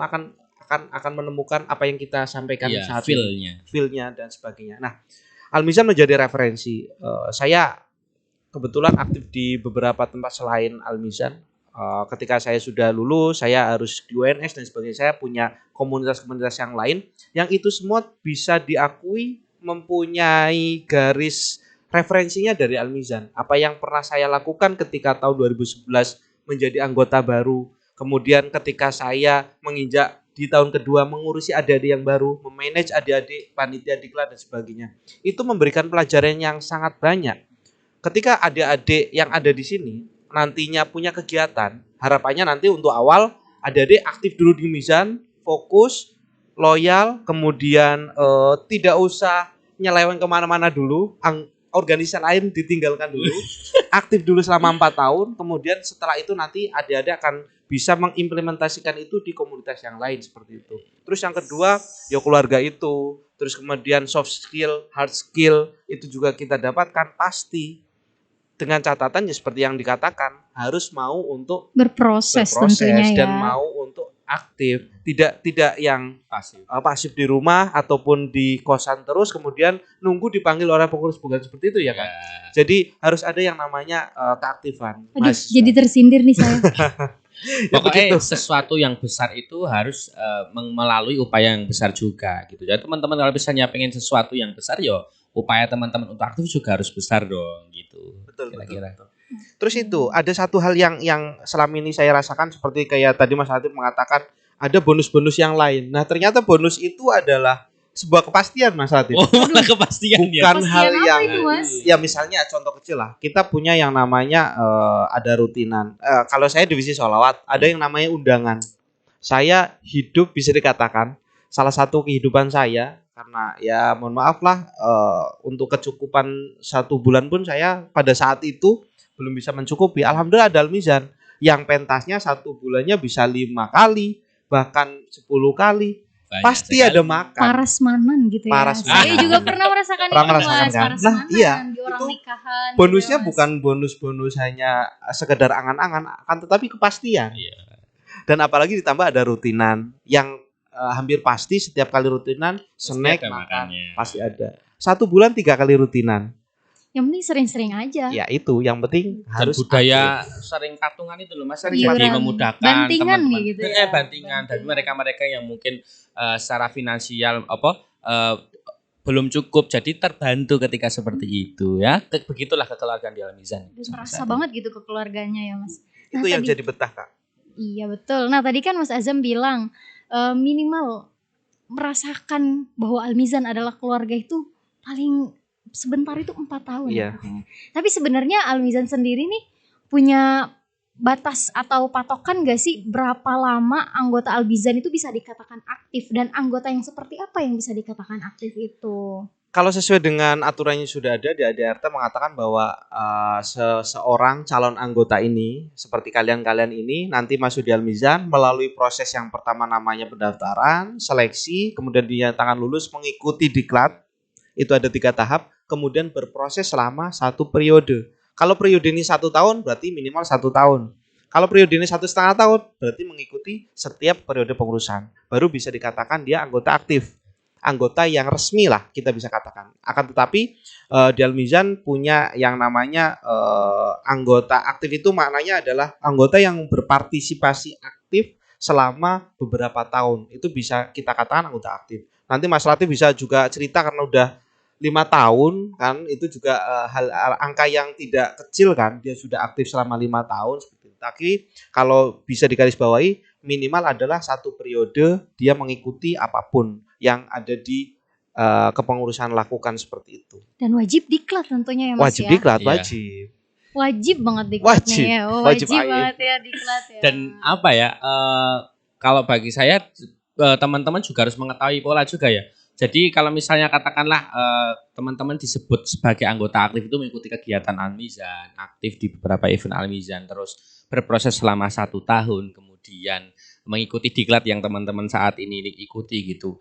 akan menemukan apa yang kita sampaikan saat ini, feel-nya dan sebagainya. Nah, Al Mizan menjadi referensi. Saya kebetulan aktif di beberapa tempat selain Al Mizan. Ketika saya sudah lulus, saya harus di UNS dan sebagainya. Saya punya komunitas-komunitas yang lain yang itu semua bisa diakui mempunyai garis referensinya dari Al Mizan. Apa yang pernah saya lakukan ketika tahun 2011 menjadi anggota baru, kemudian ketika saya menginjak di tahun kedua mengurusi adik-adik yang baru, memanage adik-adik, panitia diklat dan sebagainya. Itu memberikan pelajaran yang sangat banyak. Ketika adik-adik yang ada di sini nantinya punya kegiatan, harapannya nanti untuk awal adik-adik aktif dulu di Mizan, fokus, loyal, kemudian tidak usah nyeleweng kemana-mana dulu, organisasi lain ditinggalkan dulu, aktif dulu selama 4 tahun, kemudian setelah itu nanti adik-adik akan bisa mengimplementasikan itu di komunitas yang lain seperti itu. Terus yang kedua, ya keluarga itu. Terus kemudian soft skill, hard skill itu juga kita dapatkan pasti. Dengan catatan ya seperti yang dikatakan, harus mau untuk Berproses tentunya ya. dan mau untuk aktif, tidak yang Pasif. pasif di rumah ataupun di kosan terus kemudian nunggu dipanggil oleh pengurus, bukan seperti itu ya kan. Jadi harus ada yang namanya keaktifan. Aduh, mahasiswa. jadi tersindir nih saya. Ya Pokoknya begitu. sesuatu yang besar itu harus melalui upaya yang besar juga gitu. Jadi teman-teman kalau misalnya pengen sesuatu yang besar, yo upaya teman-teman untuk aktif juga harus besar dong gitu. Betul, Kira-kira. Terus itu ada satu hal yang selama ini saya rasakan seperti kayak tadi Mas Latif mengatakan ada bonus-bonus yang lain. Nah ternyata bonus itu adalah sebuah kepastian Mas Latif. Oh, malah kepastian ya. Bukan hal Kepastian apa yang itu, Mas? ya misalnya contoh kecil lah. Kita punya yang namanya ada rutinan. Kalau saya divisi sholawat ada yang namanya undangan. Saya hidup bisa dikatakan salah satu kehidupan saya karena ya mohon maaf lah untuk kecukupan 1 bulan pun saya pada saat itu belum bisa mencukupi. Alhamdulillah ada Al-Mizan yang pentasnya 1 bulannya bisa 5 kali bahkan 10 kali. Banyak Pasti sekali. ada makan. Parasmanan gitu ya. Parasmanan. Saya juga pernah merasakan Pernah itu, merasakan Mas. kan? Parasmanan Nah, iya, di orang itu nikahan. Bonusnya gitu ya, Mas. bukan bonus-bonus hanya sekedar angan-angan, akan tetapi kepastian. Iya. Dan apalagi ditambah ada rutinan yang hampir pasti setiap kali rutinan Pasti snack ada makan makannya. pasti ada. 1 bulan 3 kali rutinan. Yang penting sering-sering aja. Ya itu yang penting Dan harus budaya aktif. sering patungan itu loh Mas, Sering jadi patungan. memudahkan Bantingan teman-teman. gitu ya. Bantingan. Dan Bantingan. mereka-mereka yang mungkin secara finansial belum cukup, jadi terbantu ketika seperti itu ya. Begitulah kekeluargaan di Al-Mizan. Dan terasa banget gitu ke keluarganya ya, Mas. Itu yang tadi- jadi betah Kak. Iya betul. Nah tadi kan Mas Azam bilang minimal merasakan bahwa Al-Mizan adalah keluarga itu paling sebentar itu 4 tahun. Iya. Tapi sebenarnya Al-Mizan sendiri nih punya batas atau patokan gak sih berapa lama anggota Al-Mizan itu bisa dikatakan aktif dan anggota yang seperti apa yang bisa dikatakan aktif itu? Kalau sesuai dengan aturan yang sudah ada di ADRT mengatakan bahwa seorang calon anggota ini seperti kalian-kalian ini nanti masuk di Al-Mizan melalui proses yang pertama namanya pendaftaran, seleksi, kemudian dinyatakan lulus mengikuti diklat. Itu ada 3 tahap, kemudian berproses selama 1 periode. Kalau periode ini 1 tahun berarti minimal 1 tahun. Kalau periode ini 1,5 tahun berarti mengikuti setiap periode pengurusan. Baru bisa dikatakan dia anggota aktif. Anggota yang resmi lah kita bisa katakan. Akan tetapi di Al-Mizan punya yang namanya anggota aktif itu maknanya adalah anggota yang berpartisipasi aktif selama beberapa tahun. Itu bisa kita katakan anggota aktif. Nanti Mas Latif bisa juga cerita karena udah 5 tahun kan, itu juga angka yang tidak kecil kan, dia sudah aktif selama 5 tahun seperti itu. Tapi kalau bisa digarisbawahi minimal adalah 1 periode dia mengikuti apapun yang ada di kepengurusan lakukan seperti itu. Dan wajib diklat tentunya ya Mas Wajib ya. diklat, Iya. wajib. Wajib banget diklatnya Wajib. ya. Oh, Wajib wajib AIF. banget ya diklat ya. Dan apa ya, kalau bagi saya teman-teman juga harus mengetahui pola juga ya. Jadi kalau misalnya katakanlah teman-teman disebut sebagai anggota aktif itu mengikuti kegiatan Al-Mizan, aktif di beberapa event Al-Mizan, terus berproses selama 1 tahun, kemudian mengikuti diklat yang teman-teman saat ini ikuti gitu.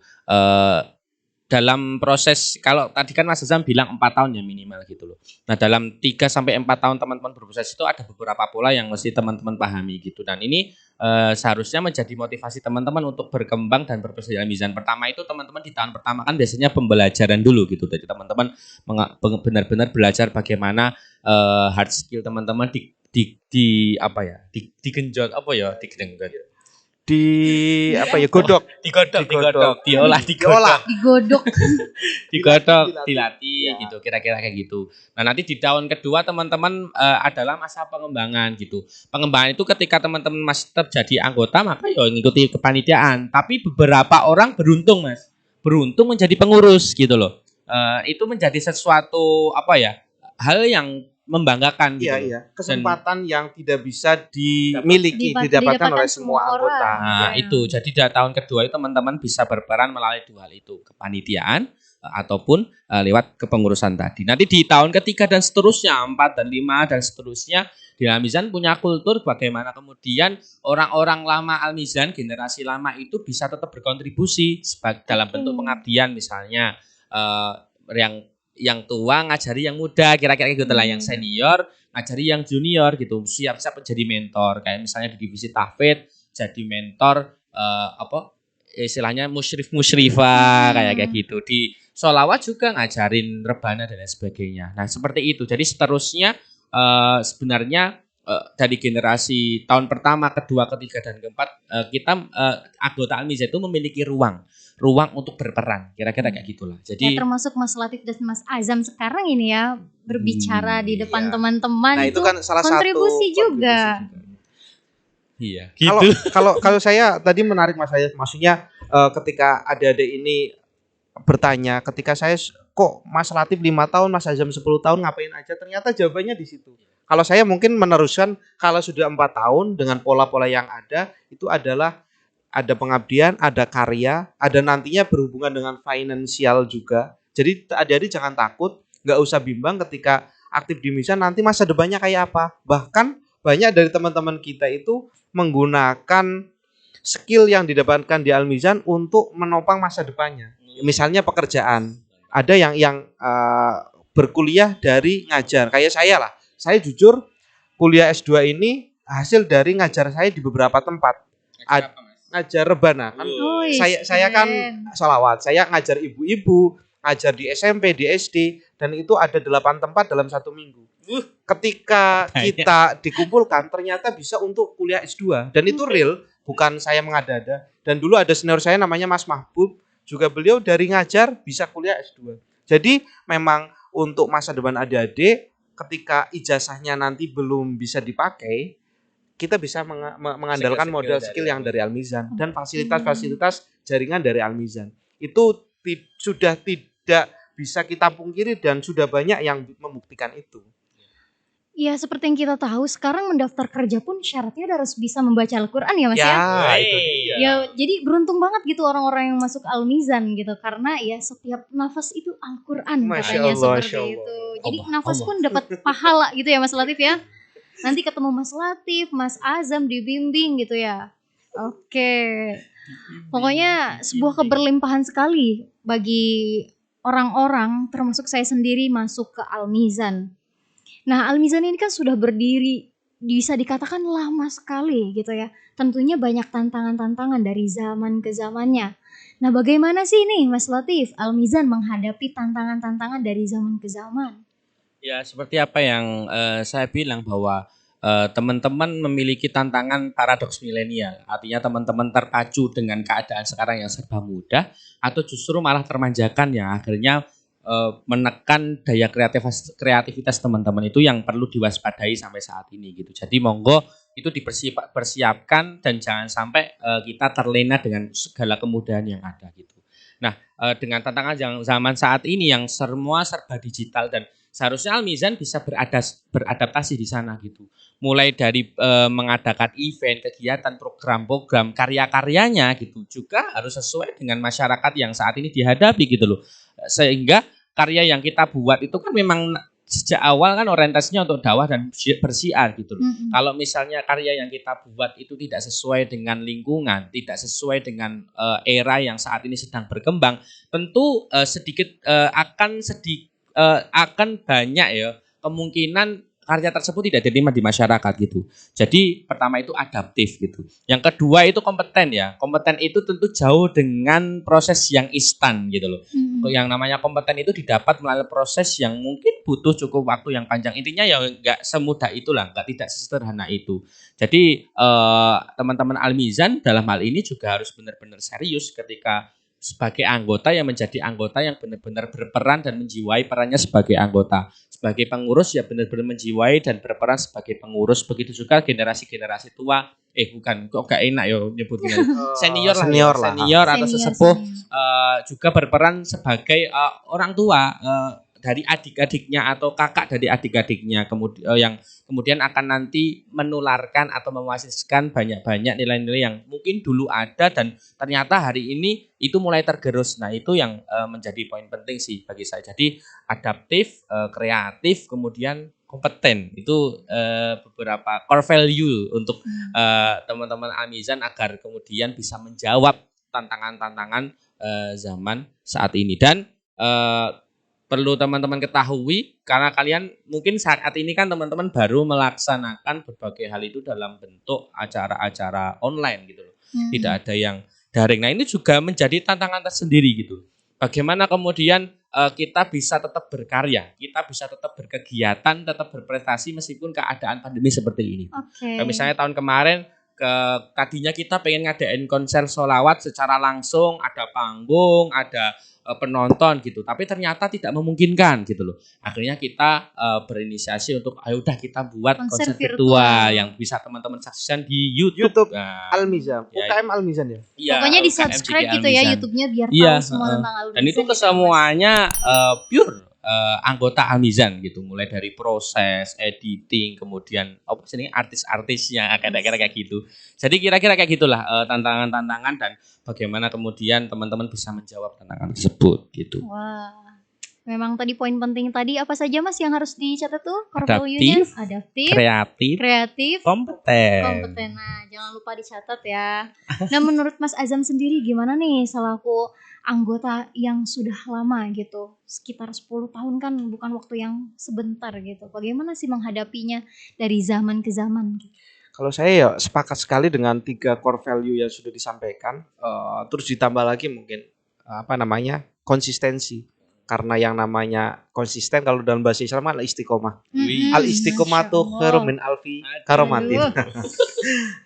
Dalam proses, kalau tadi kan Mas Azam bilang 4 tahun ya minimal gitu loh. Nah dalam 3-4 tahun teman-teman berproses itu ada beberapa pola yang mesti teman-teman pahami gitu. Dan ini seharusnya menjadi motivasi teman-teman untuk berkembang dan berproses di Al-Mizan. Pertama itu teman-teman di tahun pertama kan biasanya pembelajaran dulu gitu. Jadi teman-teman benar-benar belajar bagaimana hard skill teman-teman digenjot Godok. digodok, diolah, digodok. digodok, dilatih gitu, kira-kira kayak gitu. Nah nanti di tahun kedua teman-teman adalah masa pengembangan gitu. Pengembangan itu ketika teman-teman masih terjadi anggota maka ya ngikuti kepanitiaan. Tapi beberapa orang beruntung Mas, beruntung menjadi pengurus gitu loh. Itu menjadi sesuatu hal yang membanggakan gitu Iya, loh. iya. Kesempatan yang tidak bisa dimiliki, didapatkan oleh semua anggota. Nah, itu. Jadi di tahun kedua itu teman-teman bisa berperan melalui dua hal itu, kepanitiaan ataupun lewat kepengurusan tadi. Nanti di tahun ketiga dan seterusnya, 4 dan 5 dan seterusnya, di Al-Mizan punya kultur bagaimana kemudian orang-orang lama Al-Mizan, generasi lama itu bisa tetap berkontribusi dalam bentuk pengabdian, misalnya yang tua ngajari yang muda, kira-kira gitu lah, yang senior ngajari yang junior gitu, siap-siap jadi mentor. Kayak misalnya di divisi tahfidz jadi mentor istilahnya musyrifah kayak gitu. Di sholawat juga ngajarin rebana dan lain sebagainya. Nah seperti itu. Jadi seterusnya sebenarnya dari generasi tahun pertama, kedua, ketiga, dan keempat kita anggota Al-Mizan itu memiliki ruang untuk berperan, kira-kira kayak gitulah. Jadi ya, termasuk Mas Latif dan Mas Azam sekarang ini ya berbicara di depan teman-teman, Nah, itu kan salah kontribusi satu juga. iya, Kalau saya tadi menarik Mas Ayat, maksudnya ketika adik-adik ini bertanya, ketika saya kok Mas Latif 5 tahun, Mas Azam 10 tahun ngapain aja, ternyata jawabannya di situ. Kalau saya mungkin meneruskan, kalau sudah 4 tahun dengan pola-pola yang ada, itu adalah ada pengabdian, ada karya, ada nantinya berhubungan dengan finansial juga. Jadi adik-adik jangan takut, nggak usah bimbang ketika aktif di Mizan nanti masa depannya kayak apa. Bahkan banyak dari teman-teman kita itu menggunakan skill yang didapatkan di Al-Mizan untuk menopang masa depannya. Misalnya pekerjaan. Ada yang berkuliah dari ngajar. Kayak saya lah. Saya jujur kuliah S2 ini hasil dari ngajar saya di beberapa tempat. Ngajar rebana kan. Saya kan sholawat. Saya ngajar ibu-ibu, ngajar di SMP, di SD, dan itu ada 8 tempat dalam 1 minggu. Ketika kita dikumpulkan ternyata bisa untuk kuliah S2 dan itu real, bukan saya mengada-ada. Dan dulu ada senior saya namanya Mas Mahbub, juga beliau dari ngajar bisa kuliah S2. Jadi memang untuk masa depan adik-adik ketika ijazahnya nanti belum bisa dipakai, kita bisa mengandalkan modal skill yang dari Al-Mizan dan fasilitas-fasilitas jaringan dari Al-Mizan. Itu sudah tidak bisa kita pungkiri dan sudah banyak yang membuktikan itu. Ya seperti yang kita tahu sekarang mendaftar kerja pun syaratnya harus bisa membaca Al-Quran ya Mas ya. Itu dia. Ya jadi beruntung banget gitu orang-orang yang masuk Al-Mizan gitu, karena ya setiap nafas itu Al-Quran katanya seperti itu. Jadi nafas pun dapat pahala gitu ya Mas Latif ya. Nanti ketemu Mas Latif, Mas Azam dibimbing gitu ya. Oke. Pokoknya sebuah keberlimpahan sekali bagi orang-orang, termasuk saya sendiri masuk ke Al-Mizan. Nah, Al-Mizan ini kan sudah berdiri bisa dikatakan lama sekali gitu ya. Tentunya banyak tantangan-tantangan dari zaman ke zamannya. Nah, bagaimana sih nih Mas Latif Al-Mizan menghadapi tantangan-tantangan dari zaman ke zaman? Ya, seperti apa yang saya bilang bahwa teman-teman memiliki tantangan paradoks milenial. Artinya teman-teman terpacu dengan keadaan sekarang yang serba mudah atau justru malah termanjakan yang akhirnya menekan daya kreativitas teman-teman itu yang perlu diwaspadai sampai saat ini gitu. Jadi monggo itu dipersiapkan dan jangan sampai kita terlena dengan segala kemudahan yang ada gitu. Nah, dengan tantangan yang zaman saat ini yang semua serba digital dan seharusnya Al-Mizan bisa beradaptasi di sana gitu. Mulai dari mengadakan event, kegiatan, program-program, karya-karyanya gitu juga harus sesuai dengan masyarakat yang saat ini dihadapi gitu loh. Sehingga karya yang kita buat itu kan memang sejak awal kan orientasinya untuk dakwah dan bersiar gitu loh. Kalau misalnya karya yang kita buat itu tidak sesuai dengan lingkungan, tidak sesuai dengan era yang saat ini sedang berkembang, tentu akan banyak ya kemungkinan karya tersebut tidak diterima di masyarakat gitu. Jadi pertama itu adaptif gitu. Yang kedua itu kompeten ya. Kompeten itu tentu jauh dengan proses yang instan gitu loh. Yang namanya kompeten itu didapat melalui proses yang mungkin butuh cukup waktu yang panjang. Intinya ya nggak semudah itulah, tidak sesederhana itu. Jadi teman-teman Al-Mizan dalam hal ini juga harus benar-benar serius ketika sebagai anggota yang menjadi anggota yang benar-benar berperan dan menjiwai perannya sebagai anggota. Sebagai pengurus ya benar-benar menjiwai dan berperan sebagai pengurus. Begitu juga generasi-generasi tua. Bukan, kok gak enak ya nyebutnya. Senior atau sesepuh juga berperan sebagai orang tua. dari adik-adiknya atau kakak dari adik-adiknya yang kemudian akan nanti menularkan atau mewasiskan banyak-banyak nilai-nilai yang mungkin dulu ada dan ternyata hari ini itu mulai tergerus. Nah, itu yang menjadi poin penting sih bagi saya. Jadi adaptif, kreatif, kemudian kompeten. Itu beberapa core value untuk teman-teman Al-Mizan agar kemudian bisa menjawab tantangan-tantangan zaman saat ini. Dan perlu teman-teman ketahui karena kalian mungkin saat ini kan teman-teman baru melaksanakan berbagai hal itu dalam bentuk acara-acara online gitu loh. Tidak ada yang daring. Nah, ini juga menjadi tantangan tersendiri gitu. Bagaimana kemudian kita bisa tetap berkarya, kita bisa tetap berkegiatan, tetap berprestasi meskipun keadaan pandemi seperti ini. Kayak misalnya tahun kemarin tadinya kita pengen ngadain konser sholawat secara langsung, ada panggung, ada penonton gitu, tapi ternyata tidak memungkinkan gitu loh. Akhirnya kita berinisiasi untuk ayo udah kita buat konser virtual yang bisa teman-teman saksikan di YouTube. Nah, Al-Mizan, UKM Al-Mizan ya. Iya, Pokoknya di UKM subscribe JG gitu ya Al-Mizan. YouTube-nya biar Iya, tahu semua tentang Al-Mizan. Dan itu gitu ya, Mas. kesemuanya pure anggota Al-Mizan gitu, mulai dari proses editing, kemudian apa sih ini artis-artisnya kira-kira kayak gitu. Jadi kira-kira kayak gitulah tantangan-tantangan dan bagaimana kemudian teman-teman bisa menjawab tantangan tersebut gitu. Wah, memang tadi poin penting tadi apa saja Mas yang harus dicatat tuh? Core Adaptif, value-nya? Adaptif, Kreatif, kompeten. Nah, jangan lupa dicatat ya. Nah, menurut Mas Azam sendiri gimana nih selaku anggota yang sudah lama gitu, sekitar 10 tahun kan bukan waktu yang sebentar gitu. Bagaimana sih menghadapinya dari zaman ke zaman gitu? Kalau saya ya sepakat sekali dengan 3 core value yang sudah disampaikan. Terus ditambah lagi mungkin konsistensi. Karena yang namanya konsisten kalau dalam bahasa Islam adalah istiqomah. Al istiqomah tuh khairum min alfi karomatin.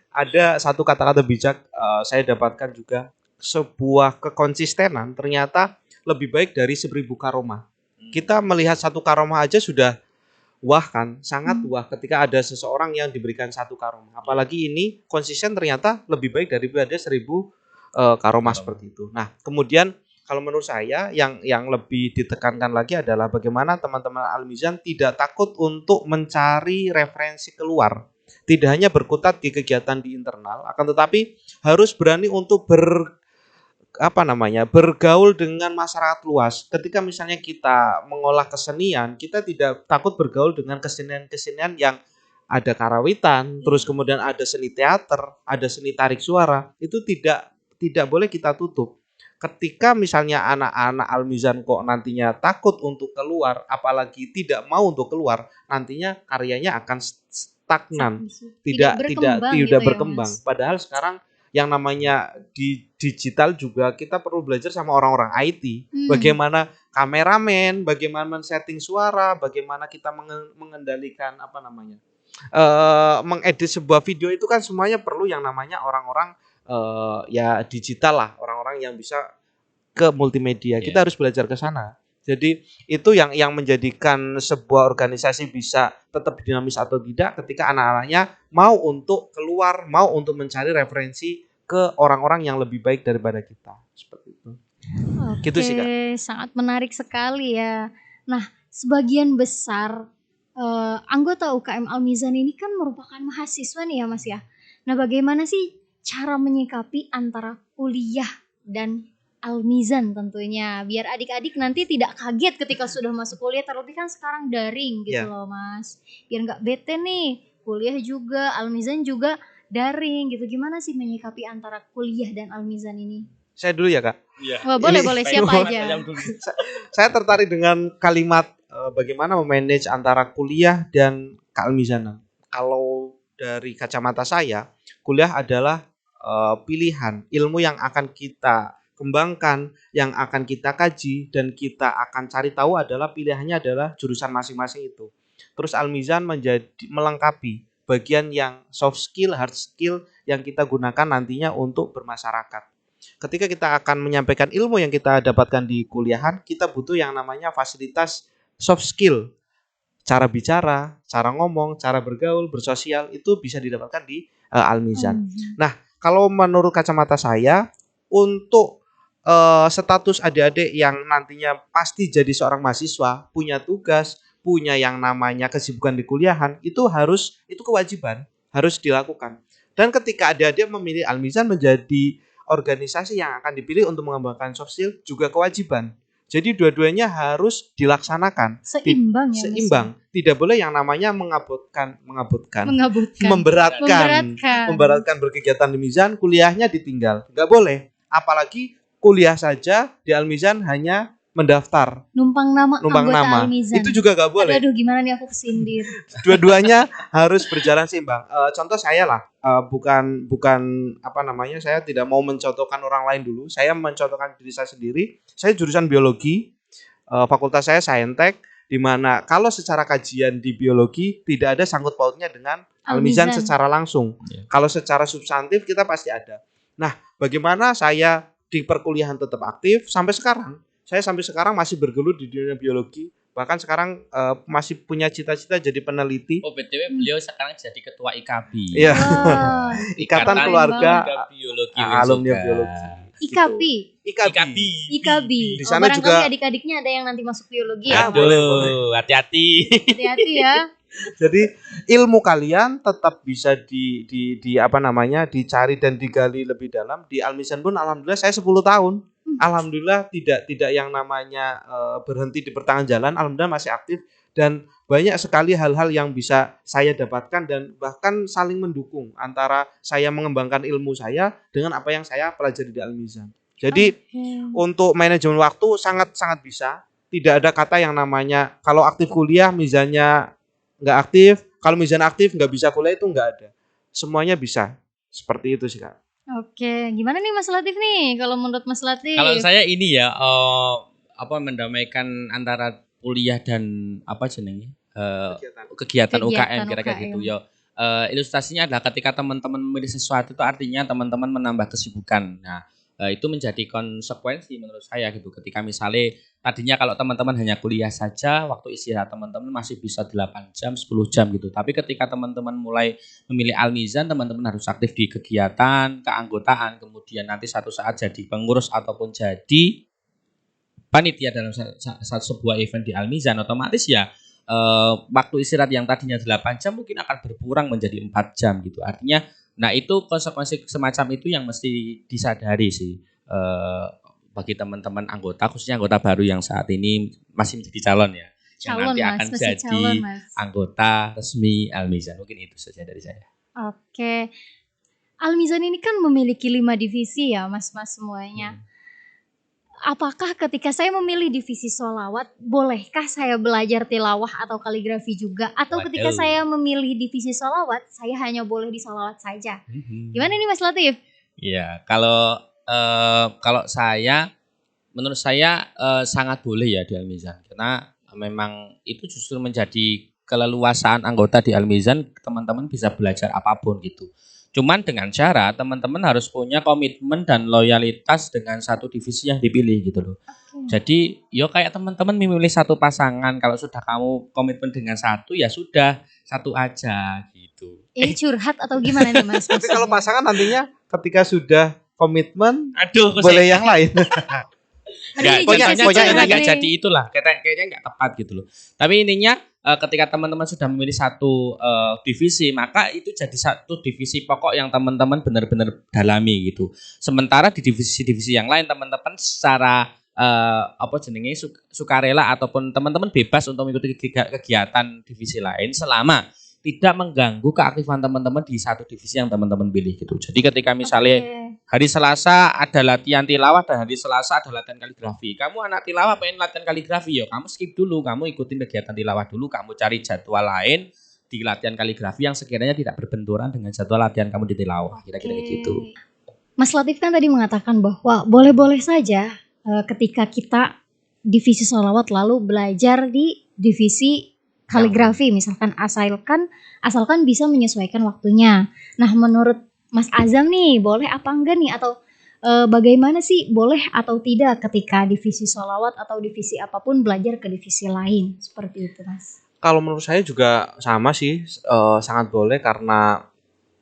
Ada satu kata-kata bijak saya dapatkan juga, sebuah kekonsistenan ternyata lebih baik dari 1000 karomah. Kita melihat satu karomah aja sudah wah kan, sangat wah ketika ada seseorang yang diberikan satu karomah. Apalagi ini konsisten ternyata lebih baik daripada 1000 karomah seperti itu. Nah, kemudian kalau menurut saya yang lebih ditekankan lagi adalah bagaimana teman-teman Al-Mizan tidak takut untuk mencari referensi keluar. Tidak hanya berkutat di kegiatan di internal, akan tetapi harus berani untuk bergaul dengan masyarakat luas. Ketika misalnya kita mengolah kesenian, kita tidak takut bergaul dengan kesenian-kesenian yang ada karawitan, terus kemudian ada seni teater, ada seni tarik suara. Itu tidak boleh kita tutup. Ketika misalnya anak-anak Al-Mizan kok nantinya takut untuk keluar, apalagi tidak mau untuk keluar, nantinya karyanya akan stagnan, tidak berkembang. Mas. Padahal sekarang yang namanya di digital juga kita perlu belajar sama orang-orang IT. Bagaimana kameramen, bagaimana men-setting suara, bagaimana kita mengendalikan mengedit sebuah video, itu kan semuanya perlu yang namanya orang-orang ya digital lah, orang-orang yang bisa ke multimedia. Kita harus belajar ke sana. Jadi itu yang menjadikan sebuah organisasi bisa tetap dinamis atau tidak ketika anak-anaknya mau untuk keluar, mau untuk mencari referensi ke orang-orang yang lebih baik daripada kita. Seperti itu. Oke, Gitu sih, Kak. sangat menarik sekali ya. Nah, sebagian besar anggota UKM Al-Mizan ini kan merupakan mahasiswa nih ya Mas ya. Nah, bagaimana sih cara menyikapi antara kuliah dan Al-Mizan tentunya biar adik-adik nanti tidak kaget ketika sudah masuk kuliah, terlebih kan sekarang daring gitu loh Mas, biar nggak bete nih, kuliah juga Al-Mizan juga daring gitu. Gimana sih menyikapi antara kuliah dan Al-Mizan ini? Saya dulu ya, Kak. Wah, boleh siapa aja. Saya tertarik dengan kalimat bagaimana memanage antara kuliah dan kealmizanan. Kalau dari kacamata saya, kuliah adalah pilihan ilmu yang akan kita kembangkan, yang akan kita kaji dan kita akan cari tahu adalah pilihannya adalah jurusan masing-masing itu. Terus Al-Mizan melengkapi bagian yang soft skill, hard skill yang kita gunakan nantinya untuk bermasyarakat. Ketika kita akan menyampaikan ilmu yang kita dapatkan di kuliahan, kita butuh yang namanya fasilitas soft skill. Cara bicara, cara ngomong, cara bergaul, bersosial itu bisa didapatkan di Al-Mizan. Nah, kalau menurut kacamata saya, untuk status adik-adik yang nantinya pasti jadi seorang mahasiswa, punya tugas, punya yang namanya kesibukan di kuliahan, itu kewajiban, harus dilakukan. Dan ketika adik-adik memilih Al-Mizan menjadi organisasi yang akan dipilih untuk mengembangkan soft skill, juga kewajiban. Jadi dua-duanya harus dilaksanakan. Seimbang ya, Mas? Seimbang. Tidak boleh yang namanya memberatkan, Memberatkan. berkegiatan di Mizan, kuliahnya ditinggal. Nggak boleh. Apalagi kuliah saja di Al-Mizan hanya mendaftar, Numpang nama anggota Al-Mizan. itu juga nggak boleh. Aduh, gimana nih aku kesindir. Dua-duanya harus berjalan seimbang. Contoh saya lah, bukan saya tidak mau mencontohkan orang lain dulu. Saya mencontohkan diri saya sendiri. Saya jurusan biologi, fakultas saya Saintek, di mana kalau secara kajian di biologi tidak ada sangkut pautnya dengan Al-Mizan secara langsung. Kalau secara substantif kita pasti ada. Nah, bagaimana saya di perkuliahan tetap aktif sampai sekarang? Saya sampai sekarang masih bergelut di dunia biologi. Bahkan sekarang masih punya cita-cita jadi peneliti. Oh, BTW beliau sekarang jadi ketua IKB. Iya. Wah, Ikatan Keluarga Biologi Alumni Biologi. IKB. IKB. Di sana barangkali juga adik-adiknya ada yang nanti masuk biologi ya. Aduh, hati-hati. Hati-hati ya. jadi ilmu kalian tetap bisa dicari dan digali lebih dalam. Di Al-Mizan pun alhamdulillah saya 10 tahun. Alhamdulillah tidak yang namanya berhenti di pertengahan jalan. Alhamdulillah masih aktif dan banyak sekali hal-hal yang bisa saya dapatkan dan bahkan saling mendukung antara saya mengembangkan ilmu saya dengan apa yang saya pelajari di Al-Mizan. Jadi untuk manajemen waktu sangat bisa. Tidak ada kata yang namanya kalau aktif kuliah Mizannya nggak aktif, kalau Mizan aktif nggak bisa kuliah, itu nggak ada. Semuanya bisa. Seperti itu sih, Kak. Oke, gimana nih Mas Latif nih? Kalau menurut Mas Latif? Kalau saya ini ya mendamaikan antara kuliah dan kegiatan UKM kira-kira gitu ya. Ilustrasinya adalah ketika teman-teman memilih sesuatu itu artinya teman-teman menambah kesibukan. Nah, itu menjadi konsekuensi menurut saya gitu. Ketika misalnya tadinya kalau teman-teman hanya kuliah saja, waktu istirahat teman-teman masih bisa 8 jam, 10 jam gitu. Tapi ketika teman-teman mulai memilih Al-Mizan, teman-teman harus aktif di kegiatan, keanggotaan, kemudian nanti satu saat jadi pengurus ataupun jadi panitia dalam sebuah event di Al-Mizan, otomatis ya waktu istirahat yang tadinya 8 jam mungkin akan berkurang menjadi 4 jam gitu. Artinya, nah itu konsekuensi semacam itu yang mesti disadari sih bagi teman-teman anggota, khususnya anggota baru yang saat ini masih menjadi calon ya. Yang nanti akan jadi anggota resmi Al-Mizan. Mungkin itu saja dari saya. Oke. Al-Mizan ini kan memiliki 5 divisi ya mas-mas semuanya. Apakah ketika saya memilih divisi sholawat, bolehkah saya belajar tilawah atau kaligrafi juga? Atau ketika saya memilih divisi sholawat, saya hanya boleh di sholawat saja? Gimana nih Mas Latif? Iya, kalau saya, menurut saya sangat boleh ya di Al-Mizan. Karena memang itu justru menjadi keleluasaan anggota di Al-Mizan, teman-teman bisa belajar apapun gitu. Cuman dengan cara teman-teman harus punya komitmen dan loyalitas dengan satu divisi yang dipilih gitu loh. Jadi yo kayak teman-teman memilih satu pasangan, kalau sudah kamu komitmen dengan satu ya sudah satu aja gitu. Curhat atau gimana nih Mas? Tapi kalau pasangan nantinya ketika sudah komitmen, boleh yang lain. Pokoknya nggak jadi itulah, kayaknya nggak tepat gitu loh. Tapi intinya ketika teman-teman sudah memilih satu divisi, maka itu jadi satu divisi pokok yang teman-teman benar-benar dalami gitu. Sementara di divisi-divisi yang lain teman-teman secara sukarela ataupun teman-teman bebas untuk mengikuti kegiatan divisi lain selama tidak mengganggu keaktifan teman-teman di satu divisi yang teman-teman pilih gitu. Jadi ketika misalnya hari Selasa ada latihan tilawah dan hari Selasa ada latihan kaligrafi. Kamu anak tilawah pengen latihan kaligrafi, kamu skip dulu, kamu ikutin kegiatan tilawah dulu, kamu cari jadwal lain di latihan kaligrafi yang sekiranya tidak berbenturan dengan jadwal latihan kamu di tilawah. Kira-kira gitu. Mas Latif kan tadi mengatakan bahwa boleh-boleh saja ketika kita divisi sholawat lalu belajar di divisi kaligrafi misalkan asalkan bisa menyesuaikan waktunya. Nah, menurut Mas Azam nih, boleh apa enggak nih atau bagaimana sih boleh atau tidak ketika divisi sholawat atau divisi apapun belajar ke divisi lain seperti itu, Mas? Kalau menurut saya juga sama sih, sangat boleh karena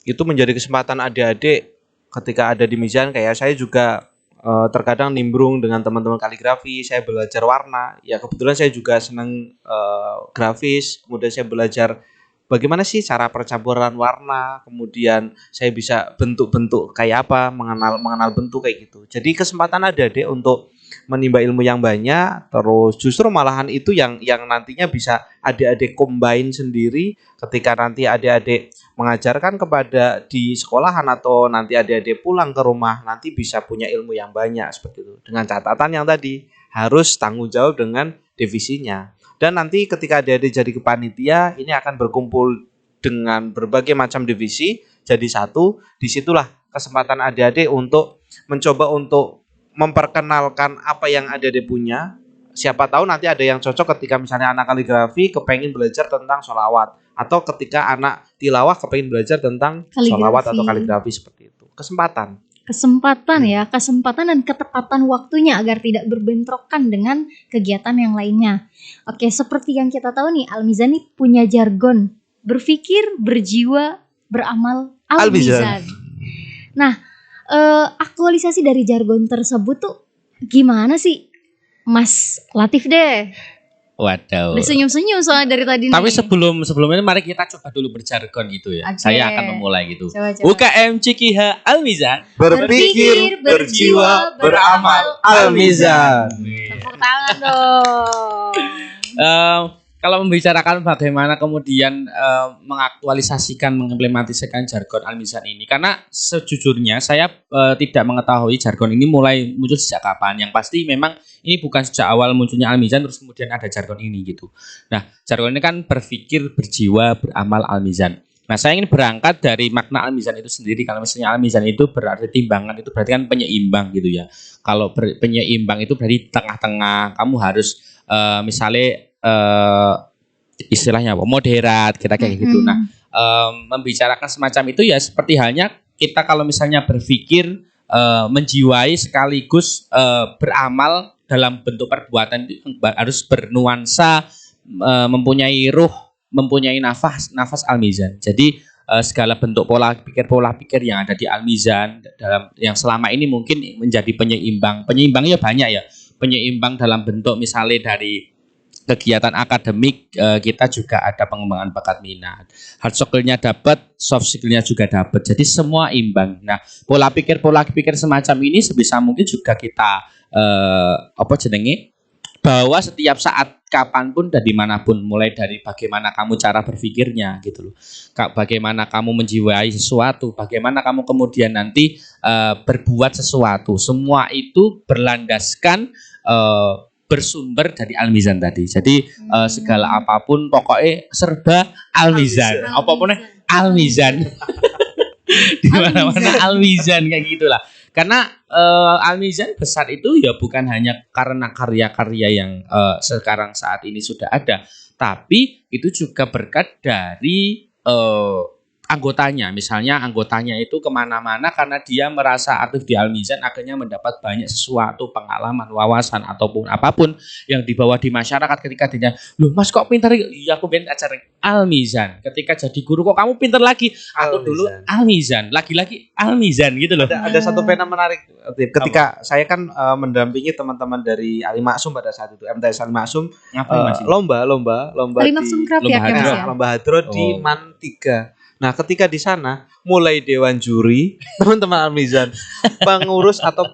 itu menjadi kesempatan adik-adik ketika ada di Mizan. Kayak saya juga terkadang nimbrung dengan teman-teman kaligrafi, saya belajar warna. Ya kebetulan saya juga senang grafis, kemudian saya belajar bagaimana sih cara percampuran warna, kemudian saya bisa bentuk-bentuk kayak apa, mengenal bentuk kayak gitu. Jadi kesempatan adik-adik untuk menimba ilmu yang banyak, terus justru malahan itu yang nantinya bisa adik-adik combine sendiri ketika nanti adik-adik mengajarkan kepada di sekolahan atau nanti adik-adik pulang ke rumah nanti bisa punya ilmu yang banyak seperti itu. Dengan catatan yang tadi harus tanggung jawab dengan divisinya. Dan nanti ketika adik-adik jadi kepanitia ini akan berkumpul dengan berbagai macam divisi jadi satu. Disitulah kesempatan adik-adik untuk mencoba untuk memperkenalkan apa yang adik-adik punya. Siapa tahu nanti ada yang cocok ketika misalnya anak kaligrafi kepengen belajar tentang sholawat, atau ketika anak tilawah kepengen belajar tentang sholawat atau kaligrafi seperti itu. Kesempatan ya, kesempatan dan ketepatan waktunya agar tidak berbentrokan dengan kegiatan yang lainnya. Oke, seperti yang kita tahu nih, Al-Mizan nih punya jargon berpikir, berjiwa, beramal, Al-Mizan. Nah, aktualisasi dari jargon tersebut tuh gimana sih, Mas Latif deh? Waduh. Udah senyum-senyum soalnya dari tadi. Tapi nih. sebelum ini mari kita coba dulu berjargon gitu ya. Oke. Saya akan memulai gitu. Coba. UKM Cikih Al-Mizan. Berpikir, berjiwa, beramal, Al-Mizan. Tepuk tangan dong. Kalau membicarakan bagaimana kemudian mengaktualisasikan, mengimplementasikan jargon Al-Mizan ini, karena sejujurnya saya tidak mengetahui jargon ini mulai muncul sejak kapan. Yang pasti memang ini bukan sejak awal munculnya Al-Mizan terus kemudian ada jargon ini gitu. Nah, jargon ini kan berpikir, berjiwa, beramal Al-Mizan. Nah, saya ingin berangkat dari makna Al-Mizan itu sendiri. Kalau misalnya Al-Mizan itu berarti timbangan, itu berarti kan penyeimbang gitu ya. Kalau penyeimbang itu berarti tengah-tengah. Kamu harus misalnya istilahnya apa, moderat, kita kayak gitu. Nah, membicarakan semacam itu ya seperti halnya kita kalau misalnya berpikir, menjiwai sekaligus beramal dalam bentuk perbuatan itu harus bernuansa, mempunyai ruh, mempunyai nafas Al-Mizan. Jadi segala bentuk pola pikir yang ada di Al-Mizan dalam yang selama ini mungkin menjadi penyeimbang. Penyeimbangnya banyak ya. Penyeimbang dalam bentuk misalnya dari kegiatan akademik, kita juga ada pengembangan bakat minat. Hard skill-nya dapat, soft skill-nya juga dapat. Jadi semua imbang. Nah, pola pikir semacam ini sebisa mungkin juga kita bahwa setiap saat kapanpun dan dimanapun, mulai dari bagaimana kamu cara berpikirnya gitu loh, bagaimana kamu menjiwai sesuatu, bagaimana kamu kemudian nanti berbuat sesuatu, semua itu berlandaskan bersumber dari Al-Mizan tadi. Jadi segala apapun pokoknya serba Al-Mizan. Apapun Al-Mizan. Di mana-mana Al-Mizan kayak gitulah. Karena Al-Mizan besar itu ya bukan hanya karena karya-karya yang sekarang saat ini sudah ada, tapi itu juga berkat dari anggotanya. Misalnya anggotanya itu kemana-mana karena dia merasa aktif di Al-Mizan, akhirnya mendapat banyak sesuatu, pengalaman, wawasan ataupun apapun yang dibawa di masyarakat. Ketika dia, loh Mas kok pintar? Iya aku pengen acara Al-Mizan. Ketika jadi guru kok kamu pintar lagi? Aku dulu Al-Mizan, lagi-lagi Al-Mizan gitu loh. Ada satu fenomena menarik ketika saya kan mendampingi teman-teman dari Al-Maksum pada saat itu, MTS Al-Maksum, lomba Al-Maksum Krab ya, lomba hadro di MAN 3. Nah, ketika di sana mulai dewan juri, teman-teman Al-Mizan, pengurus atau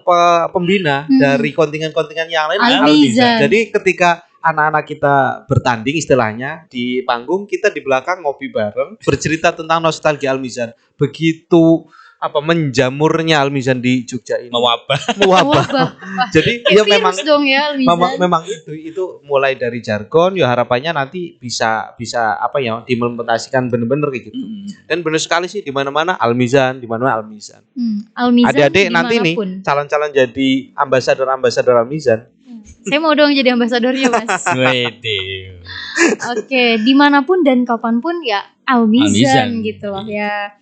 pembina dari kontingen-kontingen yang lain Al-Mizan. Jadi ketika anak-anak kita bertanding istilahnya di panggung, kita di belakang ngopi bareng, bercerita tentang nostalgia Al-Mizan. Begitu menjamurnya Al-Mizan di Jogja ini. Mewabah. Jadi ya memang itu mulai dari jargon, ya harapannya nanti bisa diimplementasikan benar-benar kayak gitu. Dan benar sekali sih di mana-mana Al-Mizan, di mana-mana Al-Mizan. Adik-adik nanti nih calon-calon jadi ambasador Al-Mizan. Saya mau dong jadi ambasadornya, Mas. Oke, dimanapun dan kapanpun ya Al-Mizan gitu loh ya.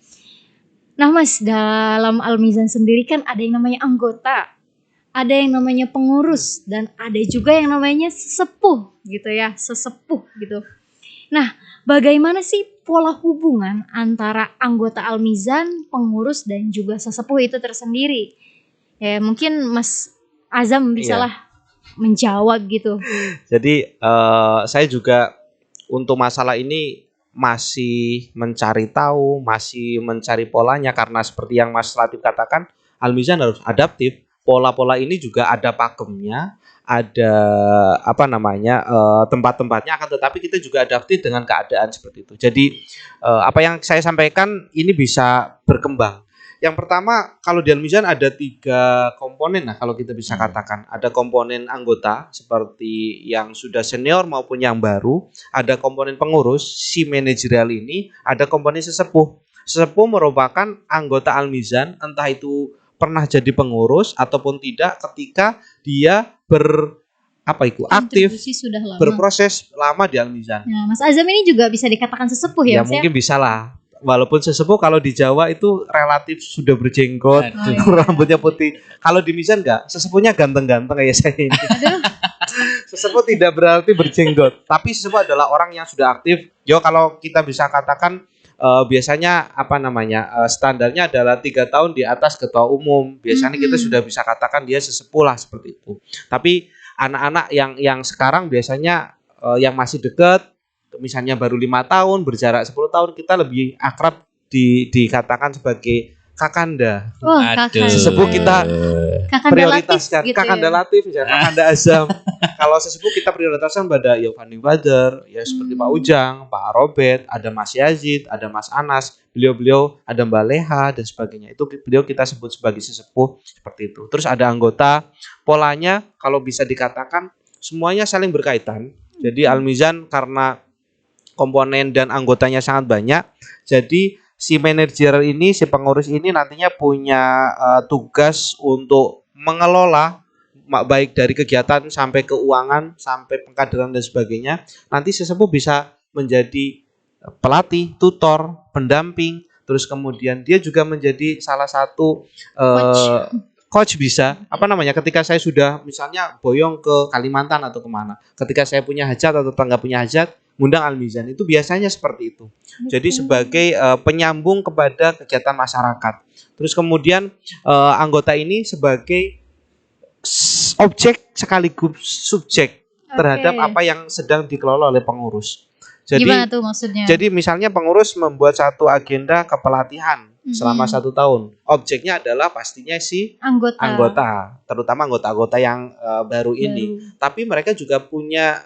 Nah Mas, dalam Al-Mizan sendiri kan ada yang namanya anggota, ada yang namanya pengurus, dan ada juga yang namanya sesepuh gitu ya, sesepuh gitu. Nah, bagaimana sih pola hubungan antara anggota Al-Mizan, pengurus, dan juga sesepuh itu tersendiri? Ya mungkin Mas Azam bisalah menjawab gitu. Jadi saya juga untuk masalah ini masih mencari tahu, masih mencari polanya karena seperti yang Mas Latif katakan, Al-Mizan harus adaptif. Pola-pola ini juga ada pakemnya, ada tempat-tempatnya, akan tetapi kita juga adaptif dengan keadaan seperti itu. Jadi apa yang saya sampaikan ini bisa berkembang. Yang pertama, kalau di Al-Mizan ada 3 komponen. Nah, kalau kita bisa katakan, ada komponen anggota seperti yang sudah senior maupun yang baru, ada komponen pengurus, si manajerial ini, ada komponen sesepuh. Sesepuh merupakan anggota Al-Mizan, entah itu pernah jadi pengurus ataupun tidak, ketika dia aktif, Kontribusi sudah lama. berproses lama di Al-Mizan. Nah, Mas Azam ini juga bisa dikatakan sesepuh ya, Ya Mas ya? mungkin bisa lah. Walaupun sesepuh kalau di Jawa itu relatif sudah berjenggot, rambutnya putih. Kalau di Mizan enggak, sesepuhnya ganteng-ganteng kayak saya ini. Sesepuh tidak berarti berjenggot, tapi sesepuh adalah orang yang sudah aktif. Yo, kalau kita bisa katakan biasanya standarnya adalah 3 tahun di atas ketua umum. Biasanya kita sudah bisa katakan dia sesepuh lah seperti itu. Tapi anak-anak yang sekarang biasanya yang masih dekat, misalnya baru 5 tahun, berjarak 10 tahun, kita lebih akrab dikatakan sebagai kakanda. Wah, kakanda. Sesepuh kita Kakanda prioritaskan, Latif gitu kakanda ya. Latif, misalnya kakanda Azam. Kalau sesepuh kita prioritaskan pada Yovani Badar, ya seperti Pak Ujang, Pak Robert, ada Mas Yazid, ada Mas Anas, beliau-beliau, ada Mbak Leha dan sebagainya. Itu beliau kita sebut sebagai sesepuh seperti itu. Terus ada anggota, polanya kalau bisa dikatakan semuanya saling berkaitan. Jadi Al-Mizan karena komponen dan anggotanya sangat banyak, jadi si manajer ini, si pengurus ini nantinya punya tugas untuk mengelola baik dari kegiatan sampai keuangan, sampai pengkaderan dan sebagainya. Nanti sesepuh bisa menjadi pelatih, tutor, pendamping, terus kemudian dia juga menjadi salah satu coach bisa. Ketika saya sudah misalnya boyong ke Kalimantan atau kemana, ketika saya punya hajat atau tetangga punya hajat, ngundang Al-Mizan, itu biasanya seperti itu. Jadi sebagai penyambung kepada kegiatan masyarakat. Terus kemudian anggota ini sebagai objek sekaligus subjek terhadap apa yang sedang dikelola oleh pengurus. Jadi, gimana tuh maksudnya? Jadi misalnya pengurus membuat satu agenda kepelatihan selama 1 tahun. Objeknya adalah pastinya si anggota, terutama anggota-anggota yang baru ini. Tapi mereka juga punya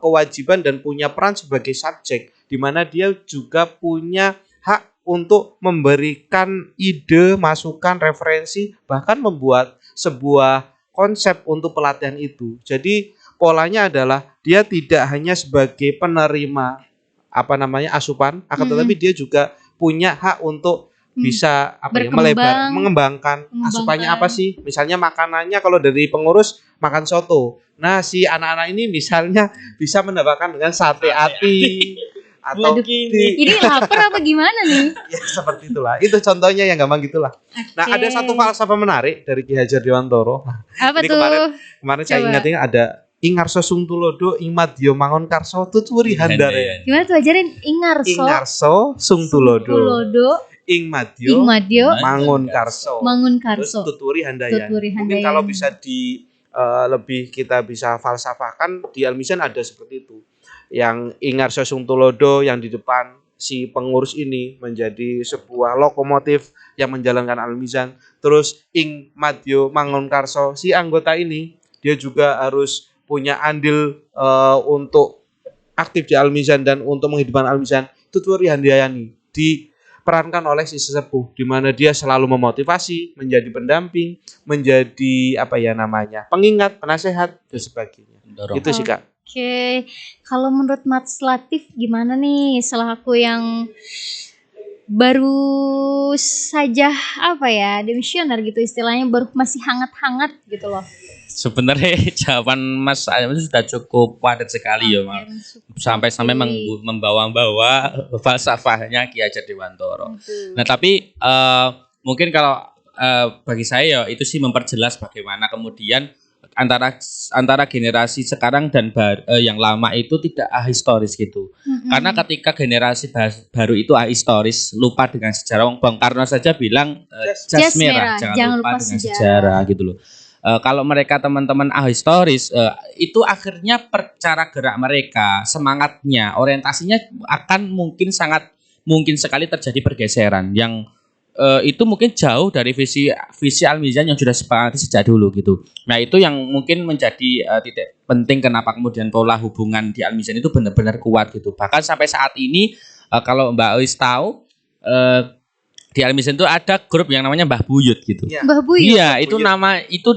kewajiban dan punya peran sebagai subjek, di mana dia juga punya hak untuk memberikan ide, masukan, referensi, bahkan membuat sebuah konsep untuk pelatihan itu. Jadi polanya adalah dia tidak hanya sebagai penerima asupan, akan tetapi dia juga punya hak untuk bisa mengembangkan asupannya apa sih? Misalnya makanannya kalau dari pengurus makan soto. Nah, si anak-anak ini misalnya bisa mendapatkan dengan sate ati atau ini lapar apa gimana nih? Ya seperti itulah. Itu contohnya yang gampang gitulah. Nah, ada satu falsafah menarik dari Ki Hajar Dewantoro. Apa ini tuh? Kemarin saya ingat ada Ingarso sung tulodo ing madya mangun karso tuturi handare. Gimana tuh, ajarin? Ingarso sung tulodo ing madya mangun karso. Terus tuturi handaya. Mungkin kalau bisa lebih kita bisa falsafahkan, di Al-Mizan ada seperti itu. Yang Ingarso sung tulodo yang di depan si pengurus ini menjadi sebuah lokomotif yang menjalankan Al-Mizan. Terus ing madya mangun karso, si anggota ini dia juga harus punya andil untuk aktif di Al-Mizan dan untuk menghidupkan Al-Mizan. Tuturi Handayani diperankan oleh si sesepuh, di mana dia selalu memotivasi, menjadi pendamping, menjadi pengingat, penasehat dan sebagainya. Itu sih Kak. Oke, kalau menurut Mas Latif gimana nih, selaku yang baru saja demisioner gitu istilahnya, baru masih hangat-hangat gitu loh. Sebenarnya jawaban Mas Azam itu sudah cukup padat sekali ya, Mas. Sampai-sampai membawa-bawa falsafahnya Ki Hajar Dewantoro. Nah, tapi mungkin kalau bagi saya ya itu sih memperjelas bagaimana kemudian antara generasi sekarang dan yang lama itu tidak ahistoris gitu. Karena ketika generasi baru itu ahistoris, lupa dengan sejarah. Bang Karno saja bilang jas merah, jangan lupa dengan sejarah gitu loh. Kalau mereka teman-teman ahistoris, itu akhirnya cara gerak mereka, semangatnya, orientasinya akan mungkin sekali terjadi pergeseran yang itu mungkin jauh dari visi Al-Mizan yang sudah sepakati sejak dulu gitu. Nah itu yang mungkin menjadi titik penting kenapa kemudian pola hubungan di Al-Mizan itu benar-benar kuat gitu. Bahkan sampai saat ini kalau Mbak Ois tahu di Al-Mizan itu ada grup yang namanya Mbah Buyut gitu. Mbah Buyut. Iya, itu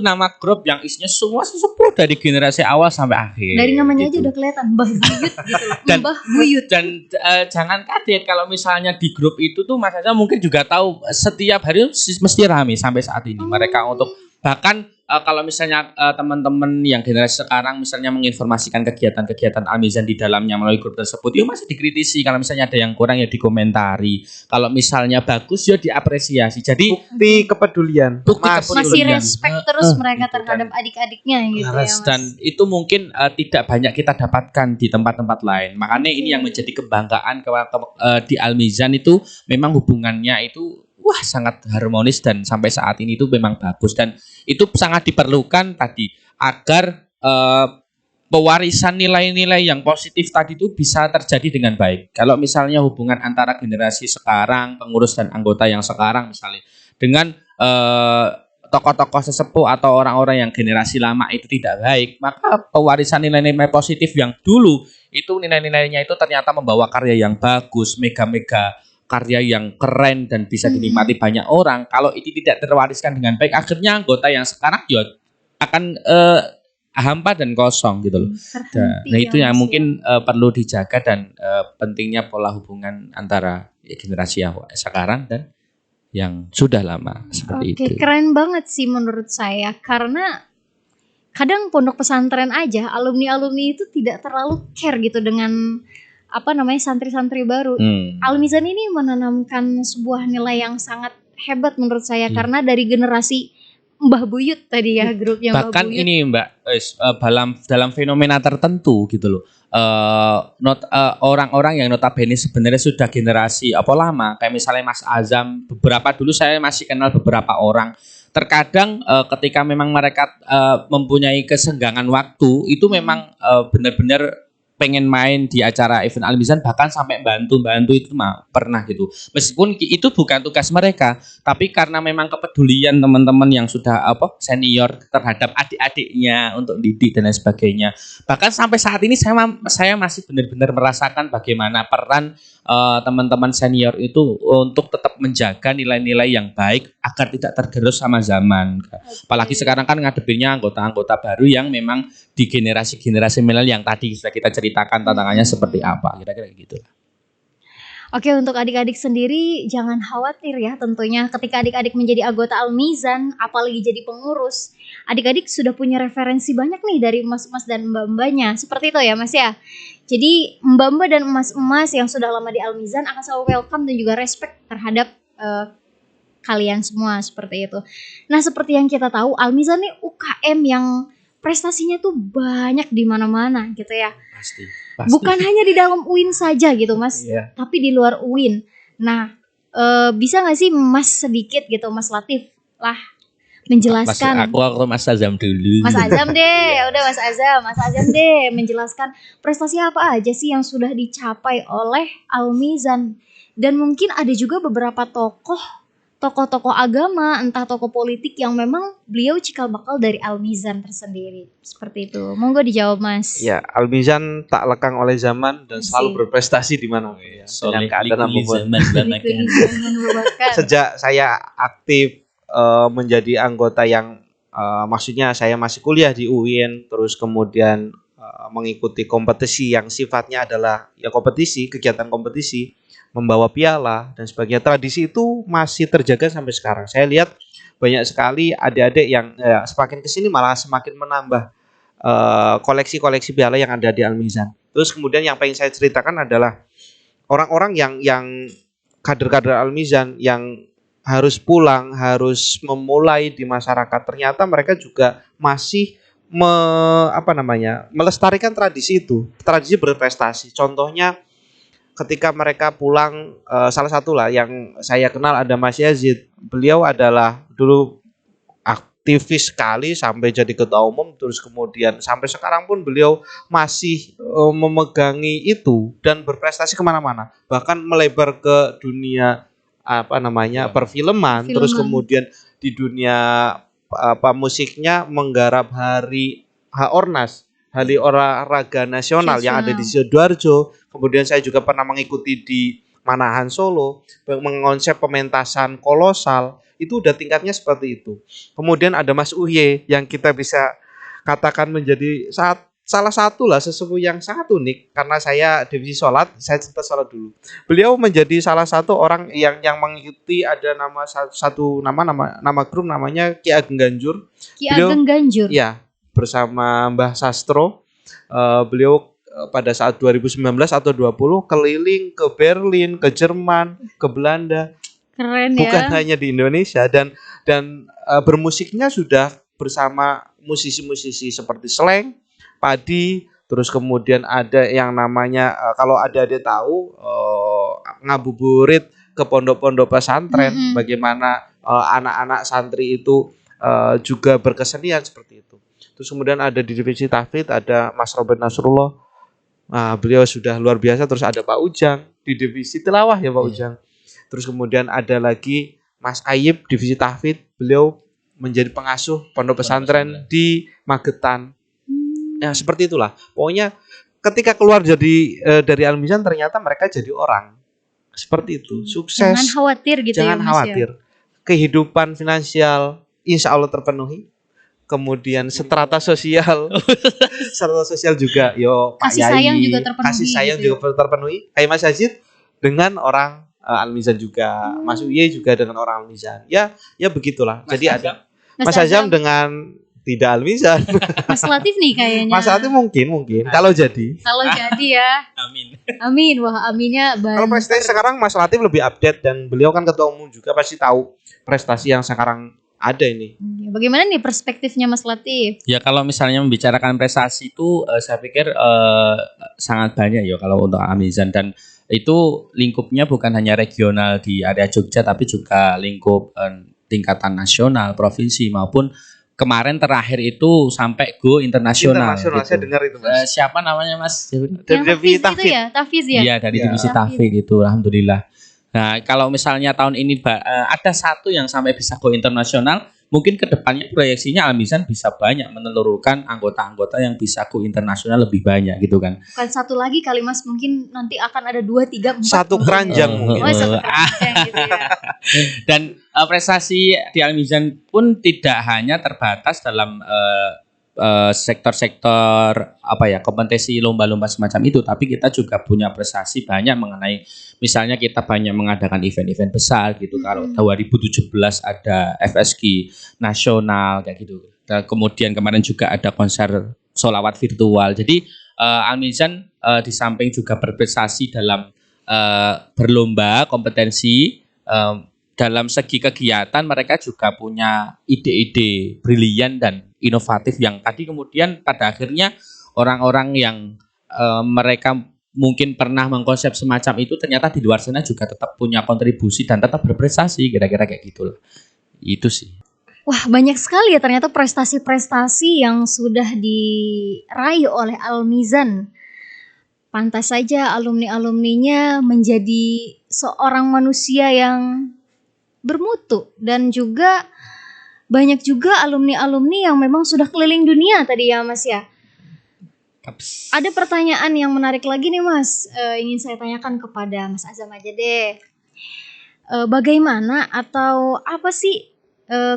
nama grup yang isinya semua sesepuh dari generasi awal sampai akhir. Dari namanya gitu. aja udah kelihatan Mbah Buyut gitu. Dan- Mbah Buyut. Dan jangan kaget kalau misalnya di grup itu tuh Mas Aza mungkin juga tahu setiap hari mesti ramai sampai saat ini. Mereka untuk bahkan kalau misalnya teman-teman yang generasi sekarang misalnya menginformasikan kegiatan-kegiatan Al-Mizan di dalamnya melalui grup tersebut, itu masih dikritisi. Kalau misalnya ada yang kurang ya dikomentari. Kalau misalnya bagus ya diapresiasi. Jadi Bukti kepedulian. Masih respect terus mereka gitu, terhadap adik-adiknya gitu ya Laras, Mas. dan itu mungkin tidak banyak kita dapatkan di tempat-tempat lain. Makanya ini yang menjadi kebanggaan di Al-Mizan itu memang hubungannya itu sangat harmonis dan sampai saat ini itu memang bagus dan itu sangat diperlukan tadi agar pewarisan nilai-nilai yang positif tadi itu bisa terjadi dengan baik. Kalau misalnya hubungan antara generasi sekarang, pengurus dan anggota yang sekarang misalnya dengan tokoh-tokoh sesepuh atau orang-orang yang generasi lama itu tidak baik, maka pewarisan nilai-nilai positif yang dulu itu nilai-nilainya itu ternyata membawa karya yang bagus, mega-mega karya yang keren dan bisa dinikmati banyak orang. Kalau itu tidak terwariskan dengan baik, akhirnya anggota yang sekarang ya akan hampa dan kosong gitu loh. Nah itu yang mungkin perlu dijaga dan pentingnya pola hubungan antara generasi yang sekarang dan yang sudah lama seperti itu. Oke, keren banget sih menurut saya karena kadang pondok pesantren aja alumni-alumni itu tidak terlalu care gitu dengan santri-santri baru. Al-Mizan ini menanamkan sebuah nilai yang sangat hebat menurut saya karena dari generasi Mbah Buyut tadi ya, grupnya Mbah Buyut. Bahkan ini Mbak, dalam fenomena tertentu gitu loh. Orang-orang yang notabene sebenarnya sudah generasi lama, kayak misalnya Mas Azam, beberapa dulu saya masih kenal beberapa orang. Terkadang ketika memang mereka mempunyai kesenggangan waktu, itu memang benar-benar pengen main di acara event Al-Mizan, bahkan sampai bantu itu pernah gitu. Meskipun itu bukan tugas mereka, tapi karena memang kepedulian teman-teman yang sudah senior terhadap adik-adiknya untuk didik dan lain sebagainya. Bahkan sampai saat ini saya masih benar-benar merasakan bagaimana peran teman-teman senior itu untuk tetap menjaga nilai-nilai yang baik agar tidak tergerus sama zaman. Apalagi sekarang kan ngadepinnya anggota-anggota baru yang memang di generasi-generasi milenial yang tadi sudah kita ceritakan tantangannya seperti apa, kira-kira gitu. Oke, untuk adik-adik sendiri jangan khawatir ya tentunya ketika adik-adik menjadi anggota Al-Mizan, apalagi jadi pengurus, adik-adik sudah punya referensi banyak nih dari emas-emas dan mbak-mbaknya. Seperti itu ya Mas ya. Jadi mbak-mbak dan emas-emas yang sudah lama di Al-Mizan akan selalu welcome dan juga respect terhadap kalian semua seperti itu. Nah, seperti yang kita tahu Al-Mizan nih UKM yang prestasinya tuh banyak di mana-mana gitu ya. Pasti. Bukan hanya di dalam UIN saja gitu Mas, tapi di luar UIN. Nah, bisa nggak sih Mas sedikit gitu, Mas Latif lah menjelaskan. Aku Mas Azam dulu. Mas Azam deh, udah Mas Azam deh menjelaskan prestasi apa aja sih yang sudah dicapai oleh Al-Mizan. Dan mungkin ada juga beberapa tokoh-tokoh agama, entah tokoh politik yang memang beliau cikal bakal dari Al-Mizan tersendiri. Seperti itu. Monggo dijawab Mas. Ya, Al-Mizan tak lekang oleh zaman dan selalu berprestasi di mana. Dengan keadaan apapun. Sejak saya aktif menjadi anggota yang maksudnya saya masih kuliah di UIN, terus kemudian mengikuti kompetisi yang sifatnya adalah ya kompetisi, kegiatan kompetisi, membawa piala dan sebagainya. Tradisi itu masih terjaga sampai sekarang. Saya lihat banyak sekali adik-adik yang semakin kesini malah semakin menambah koleksi-koleksi piala yang ada di Al-Mizan. Terus kemudian yang pengen saya ceritakan adalah orang-orang yang kader-kader Al-Mizan yang harus pulang, harus memulai di masyarakat. Ternyata mereka juga masih melestarikan tradisi itu, tradisi berprestasi. Contohnya ketika mereka pulang, salah satu lah yang saya kenal ada Mas Yazid. Beliau adalah dulu aktivis sekali sampai jadi ketua umum, terus kemudian sampai sekarang pun beliau masih memegangi itu dan berprestasi kemana-mana, bahkan melebar ke dunia perfilman, terus kemudian di dunia musiknya menggarap hari Ornas, hari olahraga nasional yang ada di Sidoarjo. Kemudian saya juga pernah mengikuti di Manahan Solo, mengonsep pementasan kolosal. Itu udah tingkatnya seperti itu. Kemudian ada Mas Uye yang kita bisa katakan menjadi salah satu lah sesepuh yang sangat unik, karena saya divisi sholat, saya cerita sholat dulu. Beliau menjadi salah satu orang yang mengikuti, ada nama grup namanya Ki Ageng Ganjur. Ageng Ganjur. Ya, bersama Mbah Sastro. Beliau pada saat 2019 atau 20 keliling ke Berlin, ke Jerman, ke Belanda. Keren ya. Bukan hanya di Indonesia, dan bermusiknya sudah bersama musisi-musisi seperti Slank, Padi, terus kemudian ada yang namanya kalau ada tahu ngabuburit ke pondok-pondok pesantren, bagaimana anak-anak santri itu juga berkesenian seperti itu. Terus kemudian ada di divisi tahfidz ada Mas Robert Nasrullah. Nah, beliau sudah luar biasa. Terus ada Pak Ujang di divisi tilawah ya Pak Ujang. Terus kemudian ada lagi Mas Ayib divisi tahfidz, beliau menjadi pengasuh pondok pesantren di Magetan. Ya seperti itulah. Pokoknya ketika keluar dari Al-Mizan ternyata mereka jadi orang. Seperti itu, sukses. Jangan khawatir gitu Jangan ya Mas khawatir. Kehidupan finansial insya Allah terpenuhi. Kemudian strata sosial juga, kasih sayang juga terpenuhi. Kasih sayang gitu juga terpenuhi. Kayak Mas Yazid dengan orang Al-Mizan juga, Mas Uye juga dengan orang Al-Mizan. Ya begitulah. Jadi ada Mas Azam dengan tidak Al-Mizan. Mas Latif nih kayaknya. Mas Latif mungkin kalau jadi. Kalau jadi ya. Amin. Wah, aminnya Kalau prestasi sekarang Mas Latif lebih update, dan beliau kan ketua umum juga, pasti tahu prestasi yang sekarang ada ini. Bagaimana nih perspektifnya Mas Latif? Ya kalau misalnya membicarakan prestasi itu saya pikir sangat banyak ya kalau untuk Al-Mizan, dan itu lingkupnya bukan hanya regional di area Jogja, tapi juga lingkup tingkatan nasional, provinsi, maupun kemarin terakhir itu sampai go internasional. Gitu. Saya dengar itu Mas. Siapa namanya Mas? Yang Tahfiz itu ya? Tahfiz ya? Iya, dari divisi Tahfiz itu, alhamdulillah. Nah, kalau misalnya tahun ini ada satu yang sampai bisa go internasional, mungkin kedepannya proyeksinya Al-Mizan bisa banyak menelurkan anggota-anggota yang bisa go internasional lebih banyak gitu kan. Bukan satu lagi kali Mas, mungkin nanti akan ada 2, 3, 4. Satu keranjang mungkin. Satu keranjang gitu ya. Dan prestasi di Al-Mizan pun tidak hanya terbatas dalam sektor-sektor kompetisi lomba-lomba semacam itu, tapi kita juga punya prestasi banyak mengenai, misalnya kita banyak mengadakan event-event besar gitu. Kalau 2017 ada FSG nasional kayak gitu. Dan kemudian kemarin juga ada konser sholawat virtual. Jadi Al-Mizan di samping juga berprestasi dalam berlomba kompetensi, dalam segi kegiatan mereka juga punya ide-ide brilian dan inovatif yang tadi kemudian pada akhirnya orang-orang yang mereka mungkin pernah mengkonsep semacam itu ternyata di luar sana juga tetap punya kontribusi dan tetap berprestasi, kira-kira kayak gitu loh. Itu sih. Wah, banyak sekali ya ternyata prestasi-prestasi yang sudah diraih oleh Al-Mizan. Pantas saja alumni-alumninya menjadi seorang manusia yang bermutu, dan juga banyak juga alumni-alumni yang memang sudah keliling dunia tadi ya Mas ya. Ada pertanyaan yang menarik lagi nih Mas, ingin saya tanyakan kepada Mas Azam aja deh. Bagaimana atau apa sih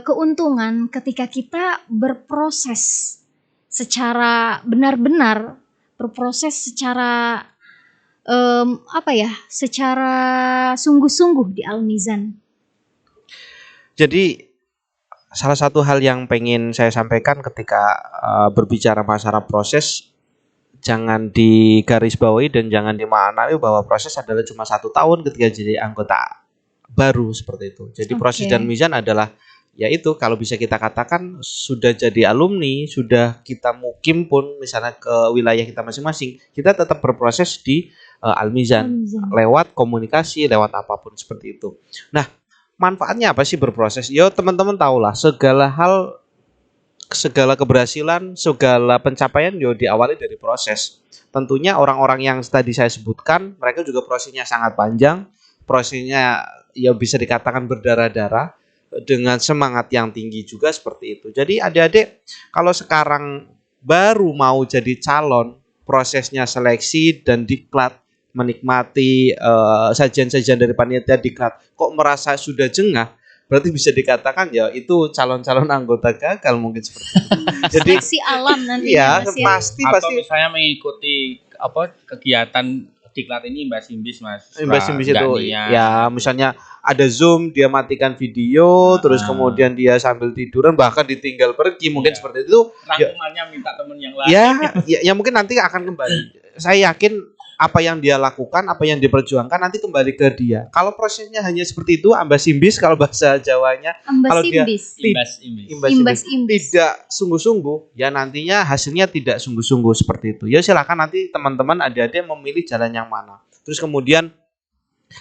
keuntungan ketika kita berproses secara benar-benar, berproses secara secara sungguh-sungguh di Al-Mizan? Jadi salah satu hal yang pengen saya sampaikan ketika berbicara masalah proses, jangan digarisbawahi dan jangan dimaknai bahwa proses adalah cuma 1 tahun ketika jadi anggota baru seperti itu. Jadi proses dan Mizan adalah ya itu kalau bisa kita katakan sudah jadi alumni, sudah kita mukim pun misalnya ke wilayah kita masing-masing, kita tetap berproses di Al-Mizan lewat komunikasi, lewat apapun seperti itu. Nah, manfaatnya apa sih berproses? Yo teman-teman tahulah segala hal, segala keberhasilan, segala pencapaian yo diawali dari proses. Tentunya orang-orang yang tadi saya sebutkan, mereka juga prosesnya sangat panjang, prosesnya ya bisa dikatakan berdarah-darah, dengan semangat yang tinggi juga seperti itu. Jadi adik-adik kalau sekarang baru mau jadi calon, prosesnya seleksi dan diklat, menikmati sajian-sajian dari panitia diklat, kok merasa sudah jengah, berarti bisa dikatakan ya itu calon-calon anggota gagal mungkin seperti itu. Jadi Seleksi alam nanti iya Mas ya. pasti Atau misalnya mengikuti kegiatan diklat ini imbas-imbis Mas. imbas-imbis Nggak itu niat. ya misalnya ada Zoom dia matikan video terus kemudian dia sambil tiduran bahkan ditinggal pergi mungkin seperti itu ya, Rangkumannya minta temen yang lain. ya mungkin nanti akan kembali. Saya yakin apa yang dia lakukan, apa yang diperjuangkan nanti kembali ke dia. Kalau prosesnya hanya seperti itu, ambas imbis kalau bahasa Jawanya, kalau dia Ambasimbis. imbas-imbis tidak sungguh-sungguh, ya nantinya hasilnya tidak sungguh-sungguh seperti itu. Ya silakan nanti teman-teman adik-adik memilih jalan yang mana. Terus kemudian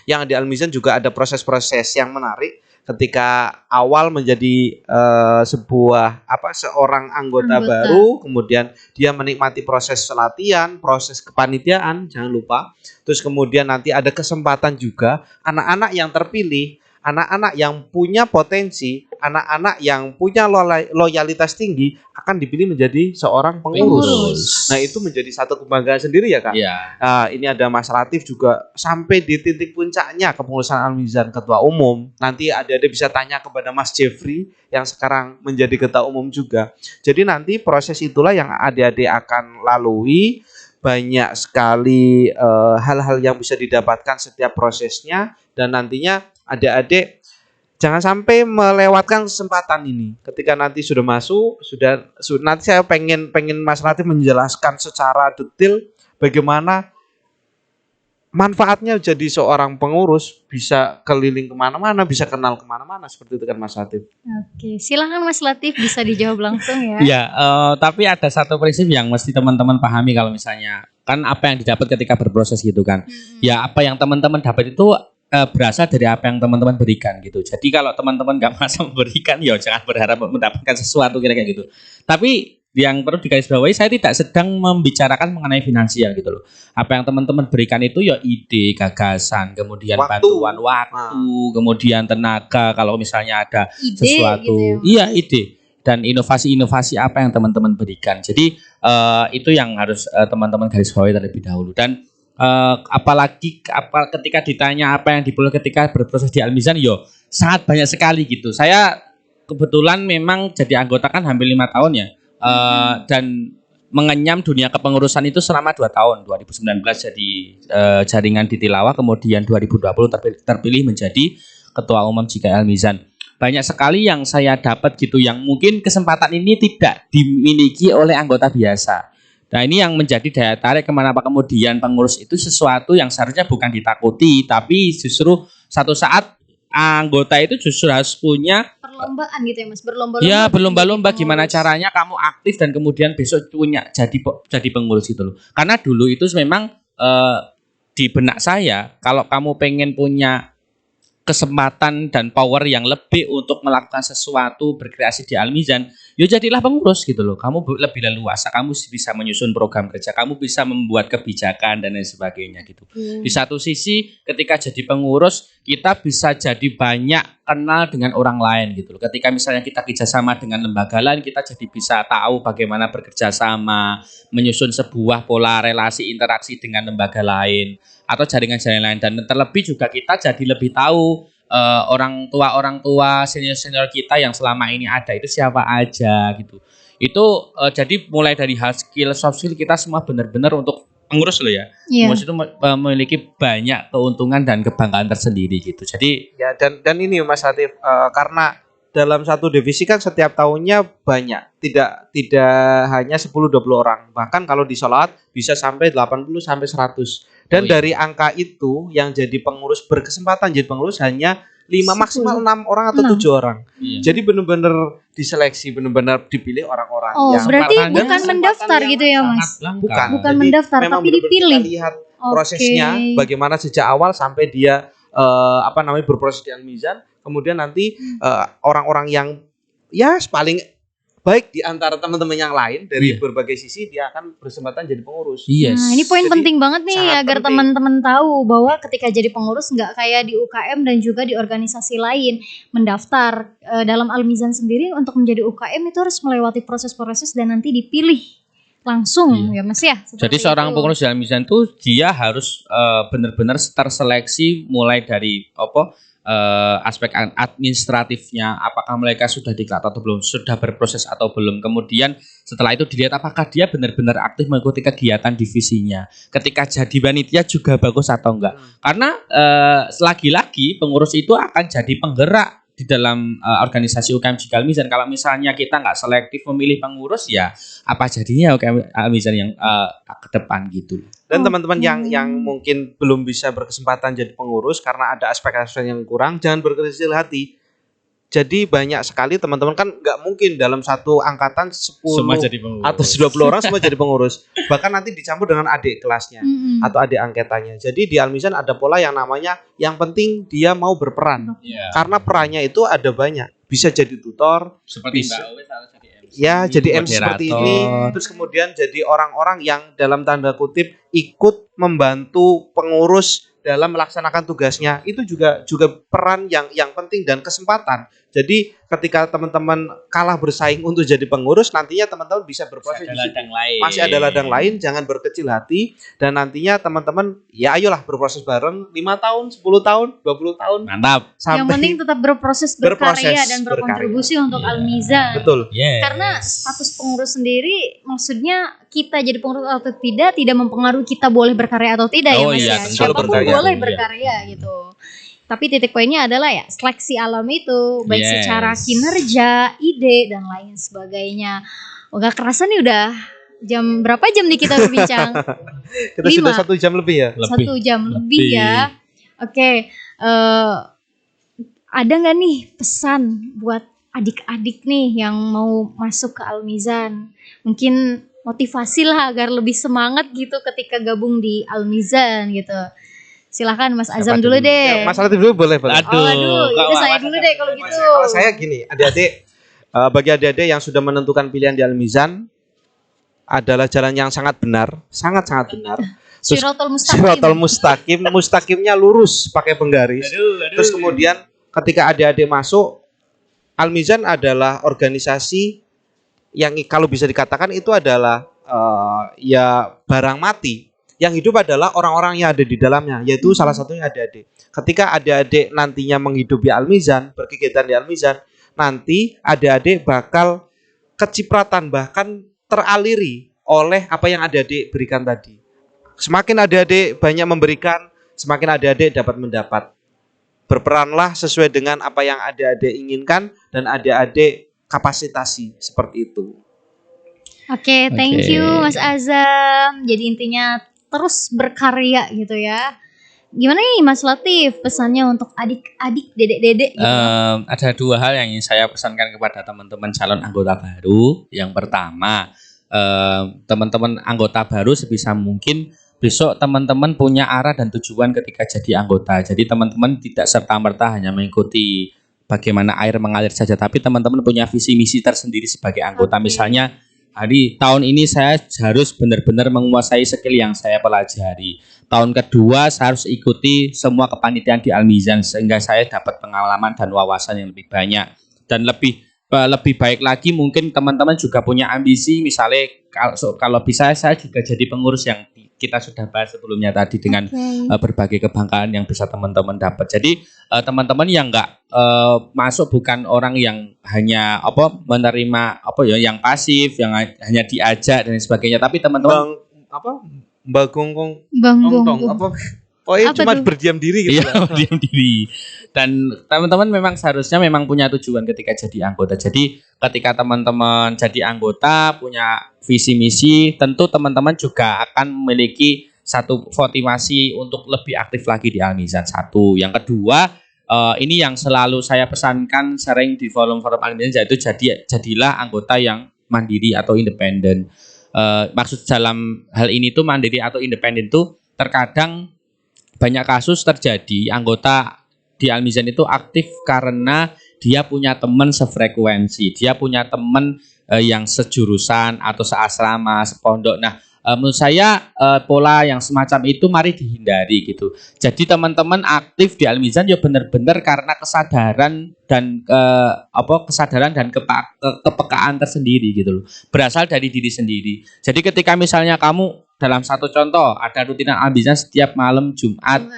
yang di Al-Mizan juga ada proses-proses yang menarik ketika awal menjadi seorang anggota baru, kemudian dia menikmati proses latihan, proses kepanitiaan, jangan lupa. Terus kemudian nanti ada kesempatan juga anak-anak yang terpilih, anak-anak yang punya potensi, anak-anak yang punya loyalitas tinggi akan dipilih menjadi seorang pengurus. Nah, itu menjadi satu kebanggaan sendiri ya, Kak. Iya. Nah, ini ada Mas Latif juga sampai di titik puncaknya kepengurusan Al-Mizan ketua umum. Nanti adik-adik bisa tanya kepada Mas Jeffrey yang sekarang menjadi ketua umum juga. Jadi nanti proses itulah yang adik-adik akan lalui. Banyak sekali hal-hal yang bisa didapatkan setiap prosesnya dan nantinya adik-adik jangan sampai melewatkan kesempatan ini. Ketika nanti sudah masuk, nanti saya pengen Mas Latif menjelaskan secara detail bagaimana manfaatnya jadi seorang pengurus, bisa keliling kemana-mana, bisa kenal kemana-mana seperti itu kan Mas Latif. Oke, silakan Mas Latif bisa dijawab langsung ya. Ya, tapi ada satu prinsip yang mesti teman-teman pahami kalau misalnya kan apa yang didapat ketika berproses gitu kan. Ya apa yang teman-teman dapat itu berasal dari apa yang teman-teman berikan gitu. Jadi kalau teman-teman nggak merasa memberikan, ya jangan berharap mendapatkan sesuatu kira-kira gitu. Tapi yang perlu digarisbawahi, saya tidak sedang membicarakan mengenai finansial gitu loh. Apa yang teman-teman berikan itu ya ide, gagasan, kemudian bantuan waktu, kemudian tenaga. Kalau misalnya ada Ide sesuatu, gitu ya. iya ide dan inovasi-inovasi apa yang teman-teman berikan. Jadi itu yang harus teman-teman garisbawahi terlebih dahulu. Dan apalagi ketika ditanya apa yang diperoleh ketika berproses di Al-Mizan, yo sangat banyak sekali gitu. Saya kebetulan memang jadi anggota kan hampir 5 tahun ya, dan mengenyam dunia kepengurusan itu selama 2 tahun. 2019 jadi jaringan di Tilawah, kemudian 2020 terpilih menjadi ketua umum JKI Al-Mizan. Banyak sekali yang saya dapat gitu, yang mungkin kesempatan ini tidak dimiliki oleh anggota biasa. Nah ini yang menjadi daya tarik kemanapun kemudian pengurus itu sesuatu yang seharusnya bukan ditakuti, tapi justru satu saat anggota itu justru harus punya Perlombaan gitu ya Mas, berlomba-lomba. ya berlomba-lomba menjadi gimana pengurus. caranya kamu aktif dan kemudian besok punya jadi pengurus itu loh. Karena dulu itu memang di benak saya kalau kamu pengen punya kesempatan dan power yang lebih untuk melakukan sesuatu berkreasi di Al-Mizan, ya jadilah pengurus gitu loh. Kamu lebih leluasa, kamu bisa menyusun program kerja, kamu bisa membuat kebijakan dan lain sebagainya gitu. Di satu sisi ketika jadi pengurus kita bisa jadi banyak kenal dengan orang lain gitu loh. Ketika misalnya kita kerjasama dengan lembaga lain, kita jadi bisa tahu bagaimana bekerja sama, menyusun sebuah pola relasi interaksi dengan lembaga lain atau jaringan-jaringan lain, dan terlebih juga kita jadi lebih tahu orang tua senior kita yang selama ini ada itu siapa aja gitu. Itu jadi mulai dari hard skill, soft skill kita semua benar-benar untuk pengurus loh ya. Iya. Pengurus itu memiliki banyak keuntungan dan kebanggaan tersendiri gitu. Jadi Ya dan ini Mas Latif, karena dalam satu divisi kan setiap tahunnya banyak, tidak hanya 10-20 orang, bahkan kalau di sholawat bisa sampai 80 sampai 100. Dan dari angka itu yang jadi pengurus berkesempatan jadi pengurus hanya 5 maksimal 6 orang atau 7 orang. Iya. Jadi benar-benar diseleksi, benar-benar dipilih orang-orang Oh, yang berarti kesempatan bukan yang mendaftar yang gitu ya, sangat Mas? langka. bukan. Bukan Jadi mendaftar, memang tapi benar-benar dipilih. kita lihat prosesnya bagaimana sejak awal sampai dia berproses di Al-Mizan, kemudian nanti orang-orang yang ya paling baik di antara teman-teman yang lain dari Iya. berbagai sisi dia akan berkesempatan jadi pengurus. Yes. Nah, ini poin Jadi, penting banget nih sangat agar penting. teman-teman tahu bahwa ketika jadi pengurus nggak kayak di UKM dan juga di organisasi lain. Mendaftar dalam Al-Mizan sendiri untuk menjadi UKM itu harus melewati proses-proses dan nanti dipilih langsung ya Mas ya. Jadi seperti seorang itu. pengurus dalam Al-Mizan itu dia harus benar-benar terseleksi mulai dari aspek administratifnya, apakah mereka sudah diklat atau belum, sudah berproses atau belum. Kemudian setelah itu dilihat apakah dia benar-benar aktif mengikuti kegiatan divisinya. Ketika jadi panitia juga bagus atau enggak. Karena lagi-lagi pengurus itu akan jadi penggerak di dalam organisasi UKM Jika Al-Mizan. Kalau misalnya kita nggak selektif memilih pengurus, ya apa jadinya UKM Al-Mizan yang ke depan gitu. Dan teman-teman yang mungkin belum bisa berkesempatan jadi pengurus karena ada aspek-aspek yang kurang, jangan berkecil hati. Jadi banyak sekali teman-teman kan nggak mungkin dalam satu angkatan 10 Semua jadi pengurus. atau 20 orang semua jadi pengurus. Bahkan nanti dicampur dengan adik kelasnya atau adik angkatannya. Jadi di Al-Mizan ada pola yang namanya yang penting dia mau berperan. Ya, Karena perannya itu ada banyak. Bisa jadi tutor, seperti bisa. Mbak Owe harus jadi MC. ya jadi MC seperti moderator. ini, terus kemudian jadi orang-orang yang dalam tanda kutip ikut membantu pengurus dalam melaksanakan tugasnya. Itu juga peran yang penting dan kesempatan. Jadi ketika teman-teman kalah bersaing untuk jadi pengurus, nantinya teman-teman bisa berproses Ada di situ. ladang lain. Masih ada ladang lain, jangan berkecil hati, dan nantinya teman-teman ya ayolah berproses bareng 5 tahun, 10 tahun, 20 tahun Mantap. Yang penting tetap berproses, berkarya Berproses, dan berkontribusi untuk Al-Mizan. betul. Yes. Karena status pengurus sendiri maksudnya kita jadi pengurus atau tidak mempengaruhi kita boleh berkarya atau tidak ya Oh Mas iya, ya. tentu Siapapun berkarya. boleh Iya. berkarya gitu. Tapi titik poinnya adalah ya seleksi alam itu baik Yes. secara kinerja, ide dan lain sebagainya. Oh, gak kerasa nih udah berapa jam nih kita berbincang? Kita sudah 1 jam lebih ya. Lebih. 1 jam lebih ya. Oke, ada nggak nih pesan buat adik-adik nih yang mau masuk ke Al-Mizan? Mungkin motivasi lah agar lebih semangat gitu ketika gabung di Al-Mizan gitu. Silakan Mas Azam dulu deh. Ya, Mas Latif dulu boleh. boleh. Aduh, ya kok saya Mas dulu Azam deh kalau dulu, gitu. Kalau saya gini, adik-adik, bagi adik-adik yang sudah menentukan pilihan di Al-Mizan adalah jalan yang sangat benar, sangat-sangat benar. Terus Siratal Mustaqim. Siratal Mustaqim, mustaqimnya lurus pakai penggaris. Terus kemudian ketika adik-adik masuk, Al-Mizan adalah organisasi yang kalau bisa dikatakan itu adalah ya barang mati. Yang hidup adalah orang-orang yang ada di dalamnya, yaitu salah satunya adik-adik. Ketika adik-adik nantinya menghidupi Al-Mizan, berkegiatan di Al-Mizan, nanti adik-adik bakal kecipratan, bahkan teraliri oleh apa yang adik-adik berikan tadi. Semakin adik-adik banyak memberikan, semakin adik-adik dapat mendapat. Berperanlah sesuai dengan apa yang adik-adik inginkan dan adik-adik kapasitasi seperti itu. Oke, thank you Mas Azam. Jadi intinya terus berkarya gitu ya. Gimana nih Mas Latif pesannya untuk adik-adik, dedek-dedek gitu? Ada 2 hal yang ingin saya pesankan kepada teman-teman calon anggota baru. Yang pertama, teman-teman anggota baru sebisa mungkin besok teman-teman punya arah dan tujuan ketika jadi anggota. Jadi teman-teman tidak serta-merta hanya mengikuti bagaimana air mengalir saja, tapi teman-teman punya visi misi tersendiri sebagai anggota. Oke. Misalnya, tahun ini saya harus benar-benar menguasai skill yang saya pelajari. Tahun kedua saya harus ikuti semua kepanitiaan di Al-Mizan sehingga saya dapat pengalaman dan wawasan yang lebih banyak. Dan lebih baik lagi mungkin teman-teman juga punya ambisi, misalnya kalau bisa saya juga jadi pengurus yang kita sudah bahas sebelumnya tadi dengan berbagai kebanggaan yang bisa teman-teman dapat. Jadi teman-teman yang enggak masuk bukan orang yang hanya menerima yang pasif, yang hanya diajak dan sebagainya, tapi teman-teman Mbak Gonggong, Bang Gonggong, Bonggo. pokoknya Apa cuma tuh? berdiam diri gitu. iya, diam diri. Dan teman-teman memang seharusnya memang punya tujuan ketika jadi anggota. Jadi ketika teman-teman jadi anggota punya visi misi, tentu teman-teman juga akan memiliki satu motivasi untuk lebih aktif lagi di Al-Mizan. Satu, yang kedua, ini yang selalu saya pesankan sering di forum-forum Al-Mizan, yaitu jadilah anggota yang mandiri atau independen. Maksud dalam hal ini tuh mandiri atau independen tuh terkadang banyak kasus terjadi anggota di Al-Mizan itu aktif karena dia punya teman sefrekuensi, dia punya teman yang sejurusan atau seasrama, sepondok. Nah, menurut saya pola yang semacam itu mari dihindari gitu. Jadi teman-teman aktif di Al-Mizan ya benar-benar karena kesadaran dan kesadaran dan kepekaan tersendiri gitu loh. Berasal dari diri sendiri. Jadi ketika misalnya kamu dalam satu contoh ada rutinan Al-Mizan setiap malam Jumat.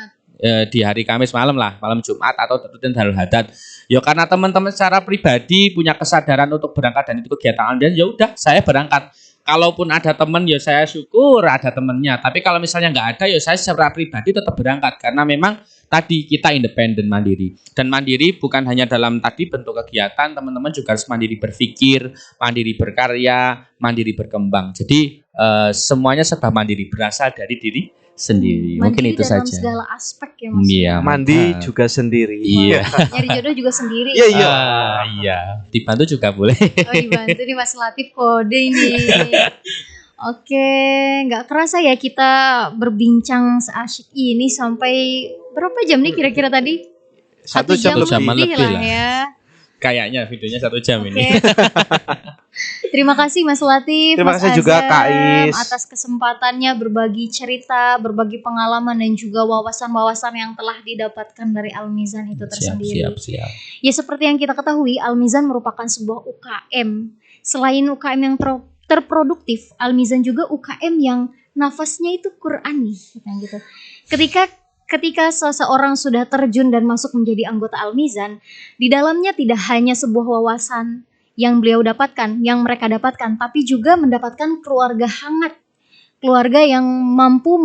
Di hari Kamis malam lah, malam Jumat atau rutin Darul Hadad. Ya karena teman-teman secara pribadi punya kesadaran untuk berangkat dan itu kegiatan Al-Mizan, ya udah saya berangkat. Kalaupun ada teman ya saya syukur ada temannya. Tapi kalau misalnya nggak ada ya saya secara pribadi tetap berangkat karena memang tadi kita independen mandiri. Dan mandiri bukan hanya dalam tadi bentuk kegiatan, teman-teman juga harus mandiri berpikir, mandiri berkarya, mandiri berkembang. Jadi semuanya serba mandiri, berasal dari diri sendiri. Mungkin itu dalam saja. segala aspek ya Mas. Iya, Mandi juga sendiri. Iya. Nyari jodoh juga sendiri. Iya, iya. Iya. Dibantu juga boleh. Oh dibantu nih Mas Latif kode ini. Oke, nggak kerasa ya kita berbincang seasyik ini sampai berapa jam nih kira-kira tadi? 1 jam lebih. Jaman lebih lah. ya. Kayaknya videonya 1 jam Oke. ini. Terima kasih Mas Latif, Terima Mas kasih juga, Azam, Kak Is. atas kesempatannya berbagi cerita, berbagi pengalaman dan juga wawasan-wawasan yang telah didapatkan dari Al-Mizan itu tersendiri. Siap. Ya seperti yang kita ketahui, Al-Mizan merupakan sebuah UKM. Selain UKM yang terproduktif, Al-Mizan juga UKM yang nafasnya itu Qur'ani, gitu. Ketika seseorang sudah terjun dan masuk menjadi anggota Al-Mizan, di dalamnya tidak hanya sebuah wawasan yang beliau dapatkan, yang mereka dapatkan, tapi juga mendapatkan keluarga hangat, keluarga yang mampu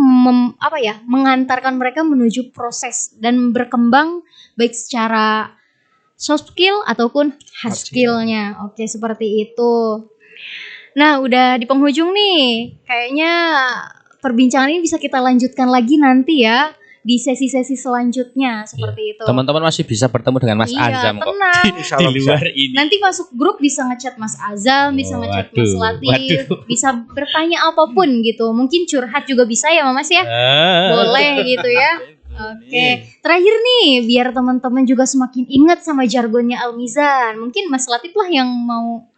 mengantarkan mereka menuju proses dan berkembang baik secara soft skill ataupun hard skill-nya. Oke, seperti itu. Nah, udah di penghujung nih. Kayaknya perbincangan ini bisa kita lanjutkan lagi nanti ya di sesi-sesi selanjutnya seperti itu. Teman-teman masih bisa bertemu dengan Mas Iya, Azam kok. tenang. Insya Di Allah bisa. luar ini. Nanti masuk grup bisa ngechat Mas Azam, bisa ngechat Mas Waduh, Latif, waduh. bisa bertanya apapun gitu. Mungkin curhat juga bisa ya Mas ya. Boleh gitu ya. Oke, terakhir nih biar teman-teman juga semakin ingat sama jargonnya Al-Mizan. Mungkin Mas Latif lah yang mau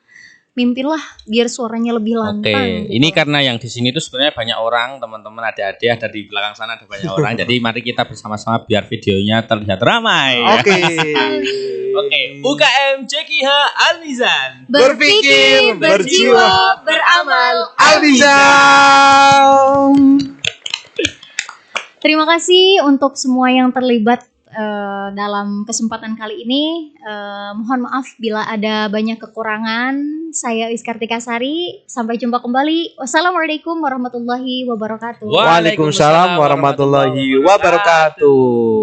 mimpin lah biar suaranya lebih Oke, lantang. gitu. ini karena yang di sini tuh sebenarnya banyak orang, teman-teman adik-adik ada di belakang sana ada banyak orang. Jadi mari kita bersama-sama biar videonya terlihat ramai. Oke. Oke, UKM JKH Al-Mizan. Berpikir, berjiwa, beramal. Al-Mizan. Terima kasih untuk semua yang terlibat dalam kesempatan kali ini. Mohon maaf bila ada banyak kekurangan. Saya Is Kartika Sari. Sampai jumpa kembali. Wassalamualaikum warahmatullahi wabarakatuh. Waalaikumsalam warahmatullahi wabarakatuh.